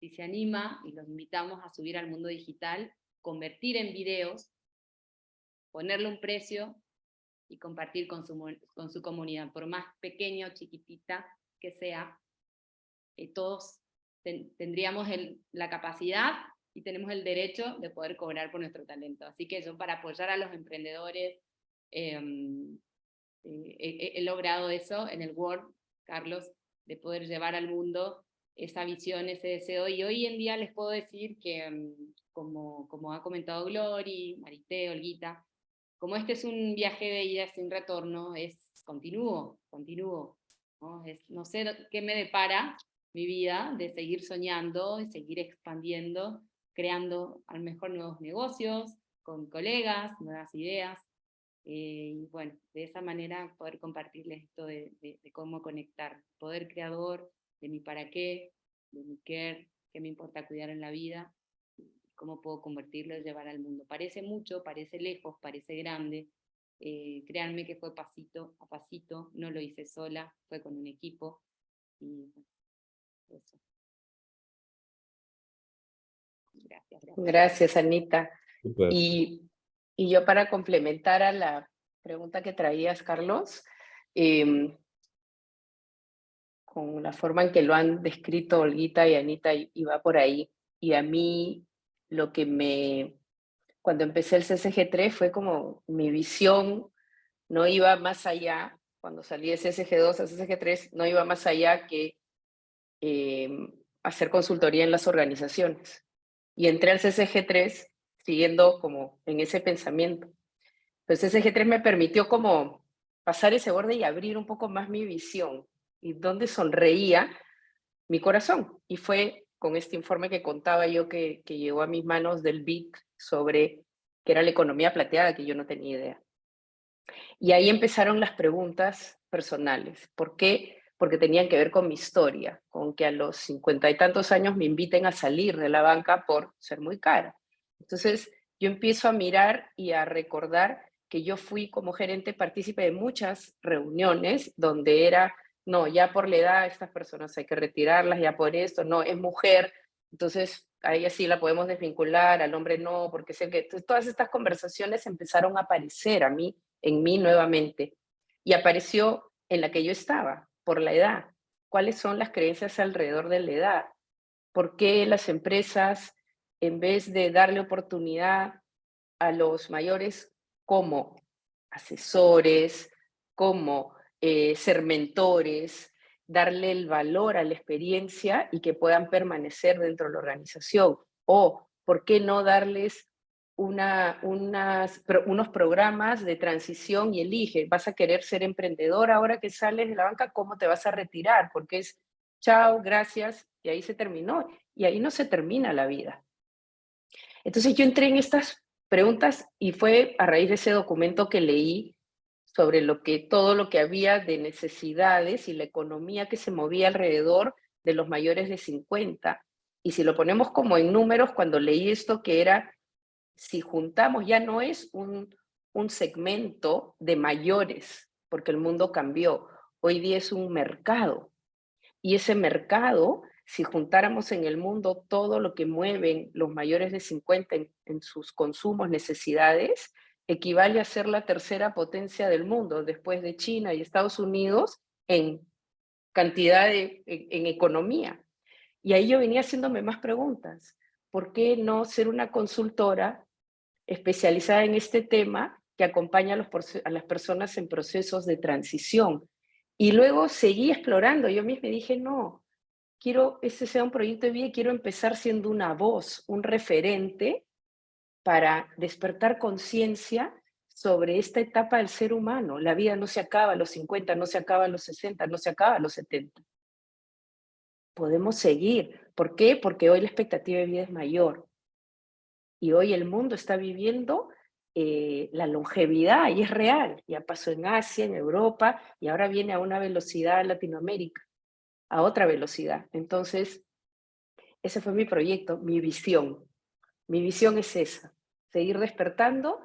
si se anima y los invitamos a subir al mundo digital, convertir en videos, ponerle un precio y compartir con su comunidad, por más pequeña o chiquitita que sea? Todos tendríamos la capacidad y tenemos el derecho de poder cobrar por nuestro talento. Así que yo, para apoyar a los emprendedores, he logrado eso en el World, Carlos, de poder llevar al mundo esa visión, ese deseo, y hoy en día les puedo decir que, como ha comentado Glory, Marité, Olguita, como este es un viaje de ida sin retorno, continúo, ¿no? No sé qué me depara mi vida, de seguir soñando, de seguir expandiendo, creando a lo mejor nuevos negocios, con colegas, nuevas ideas, y bueno, de esa manera poder compartirles esto de cómo conectar, poder creador, de mi para qué, de mi qué me importa cuidar en la vida, cómo puedo convertirlo y llevar al mundo. Parece mucho, parece lejos, parece grande, créanme que fue pasito a pasito, no lo hice sola, fue con un equipo, y eso. Gracias. Gracias, Anita. Súper. Y yo, para complementar a la pregunta que traías, Carlos, con la forma en que lo han descrito Olguita y Anita, y va por ahí. Y a mí, cuando empecé el CSG3 fue como mi visión no iba más allá, cuando salí de CSG2 a CSG3, no iba más allá que hacer consultoría en las organizaciones. Y entré al CSG3 siguiendo como en ese pensamiento. Entonces CSG3 me permitió como pasar ese borde y abrir un poco más mi visión, y donde sonreía mi corazón. Y fue con este informe que contaba yo que llegó a mis manos del BIC sobre qué era la economía plateada, que yo no tenía idea. Y ahí empezaron las preguntas personales. ¿Por qué? Porque tenían que ver con mi historia, con que a los 50 y tantos años me inviten a salir de la banca por ser muy cara. Entonces yo empiezo a mirar y a recordar que yo fui como gerente partícipe de muchas reuniones donde era, no, ya por la edad estas personas hay que retirarlas, ya por esto, no, es mujer, entonces a ella sí la podemos desvincular, al hombre no, porque sé que... Entonces, todas estas conversaciones empezaron a aparecer en mí nuevamente, y apareció en la que yo estaba, por la edad. ¿Cuáles son las creencias alrededor de la edad? ¿Por qué las empresas, en vez de darle oportunidad a los mayores como asesores, como ser mentores, darle el valor a la experiencia y que puedan permanecer dentro de la organización? ¿O por qué no darles unos programas de transición y elige? ¿Vas a querer ser emprendedor ahora que sales de la banca? ¿Cómo te vas a retirar? Porque es chao, gracias, y ahí se terminó. Y ahí no se termina la vida. Entonces yo entré en estas preguntas y fue a raíz de ese documento que leí sobre todo lo que había de necesidades y la economía que se movía alrededor de los mayores de 50. Y si lo ponemos como en números, cuando leí esto, que era, si juntamos, ya no es un segmento de mayores, porque el mundo cambió. Hoy día es un mercado. Y ese mercado, si juntáramos en el mundo todo lo que mueven los mayores de 50 en sus consumos, necesidades, equivale a ser la tercera potencia del mundo, después de China y Estados Unidos, en cantidad en economía. Y ahí yo venía haciéndome más preguntas. ¿Por qué no ser una consultora especializada en este tema que acompaña a las personas en procesos de transición? Y luego seguí explorando. Yo misma dije, no, quiero ese sea un proyecto de vida y quiero empezar siendo una voz, un referente para despertar conciencia sobre esta etapa del ser humano. La vida no se acaba a los 50, no se acaba a los 60, no se acaba a los 70. podemos seguir. ¿Por qué? Porque hoy la expectativa de vida es mayor. Y hoy el mundo está viviendo la longevidad y es real. Ya pasó en Asia, en Europa, y ahora viene a una velocidad en Latinoamérica, a otra velocidad. Entonces, ese fue mi proyecto, mi visión. Mi visión es esa, seguir despertando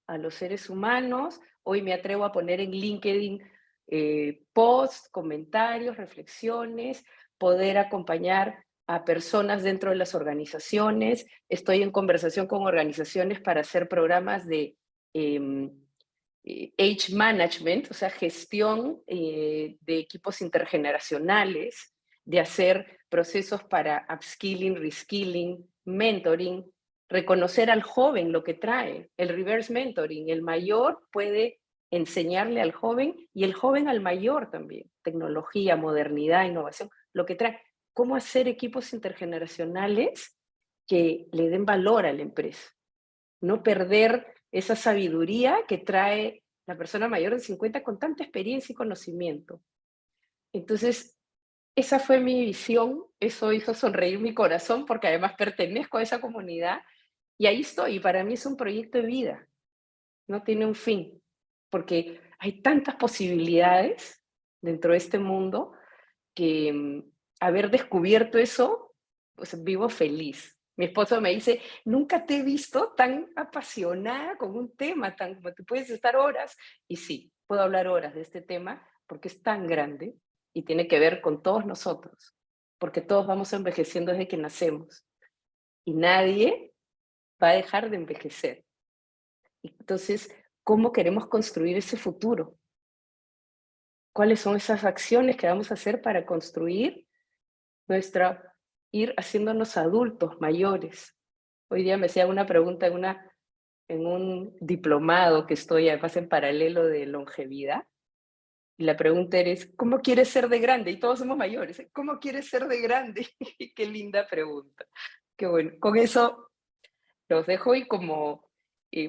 a los seres humanos. Hoy me atrevo a poner en LinkedIn posts, comentarios, reflexiones, poder acompañar a personas dentro de las organizaciones. Estoy en conversación con organizaciones para hacer programas de age management, o sea, gestión de equipos intergeneracionales, de hacer procesos para upskilling, reskilling, mentoring, reconocer al joven lo que trae, el reverse mentoring. El mayor puede enseñarle al joven y el joven al mayor también. Tecnología, modernidad, innovación, lo que trae. Cómo hacer equipos intergeneracionales que le den valor a la empresa. No perder esa sabiduría que trae la persona mayor de 50 con tanta experiencia y conocimiento. Entonces, esa fue mi visión, eso hizo sonreír mi corazón porque además pertenezco a esa comunidad y ahí estoy. Y para mí es un proyecto de vida, no tiene un fin, porque hay tantas posibilidades dentro de este mundo que haber descubierto eso, pues vivo feliz. Mi esposo me dice, nunca te he visto tan apasionada con un tema, tan como te puedes estar horas. Y sí, puedo hablar horas de este tema porque es tan grande y tiene que ver con todos nosotros, porque todos vamos envejeciendo desde que nacemos y nadie va a dejar de envejecer. Entonces, ¿cómo queremos construir ese futuro? ¿Cuáles son esas acciones que vamos a hacer para construir ir haciéndonos adultos mayores? Hoy día me hacía una pregunta en un diplomado que estoy además en paralelo de longevidad. Y la pregunta es, ¿cómo quieres ser de grande? Y todos somos mayores. ¿Cómo quieres ser de grande? Qué linda pregunta. Qué bueno. Con eso los dejo y como,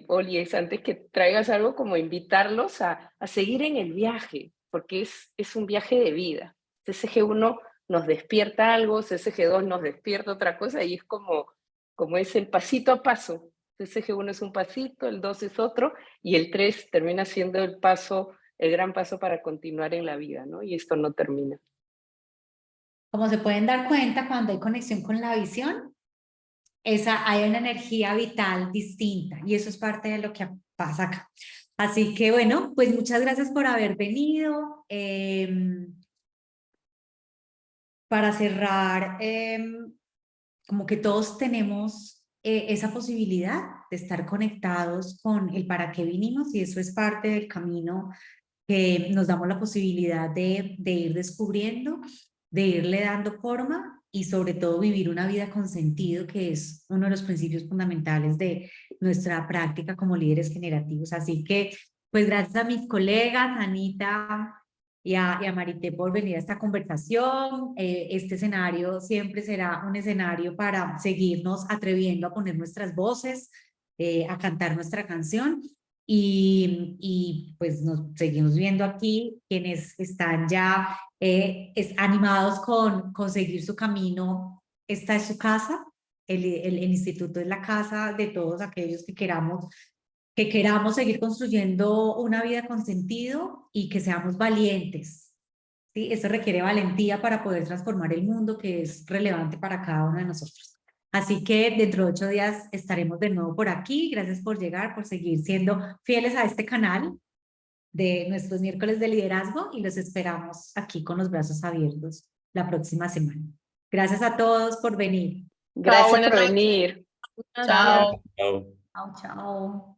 Oli, es antes que traigas algo, como invitarlos a seguir en el viaje, porque es un viaje de vida. CSG1 nos despierta algo, CSG2 nos despierta otra cosa y es como es el pasito a paso. CSG1 es un pasito, el 2 es otro y el 3 termina siendo el gran paso para continuar en la vida, ¿no? Y esto no termina. Como se pueden dar cuenta, cuando hay conexión con la visión, hay una energía vital distinta y eso es parte de lo que pasa acá. Así que bueno, pues muchas gracias por haber venido. Para cerrar, como que todos tenemos esa posibilidad de estar conectados con el para qué vinimos y eso es parte del camino que nos damos la posibilidad de ir descubriendo, de irle dando forma y sobre todo vivir una vida con sentido, que es uno de los principios fundamentales de nuestra práctica como líderes generativos. Así que, pues gracias a mis colegas, Anita y a Marité por venir a esta conversación. Este escenario siempre será un escenario para seguirnos atreviendo a poner nuestras voces, a cantar nuestra canción. Y pues nos seguimos viendo aquí, quienes están ya animados con seguir su camino. Esta es su casa, el instituto es la casa de todos aquellos que queramos seguir construyendo una vida con sentido y que seamos valientes. ¿Sí? Eso requiere valentía para poder transformar el mundo, que es relevante para cada uno de nosotros. Así que dentro de 8 días estaremos de nuevo por aquí. Gracias por llegar, por seguir siendo fieles a este canal de nuestros miércoles de liderazgo y los esperamos aquí con los brazos abiertos la próxima semana. Gracias a todos por venir. Gracias por venir. Chao. Chao. Chao, chao.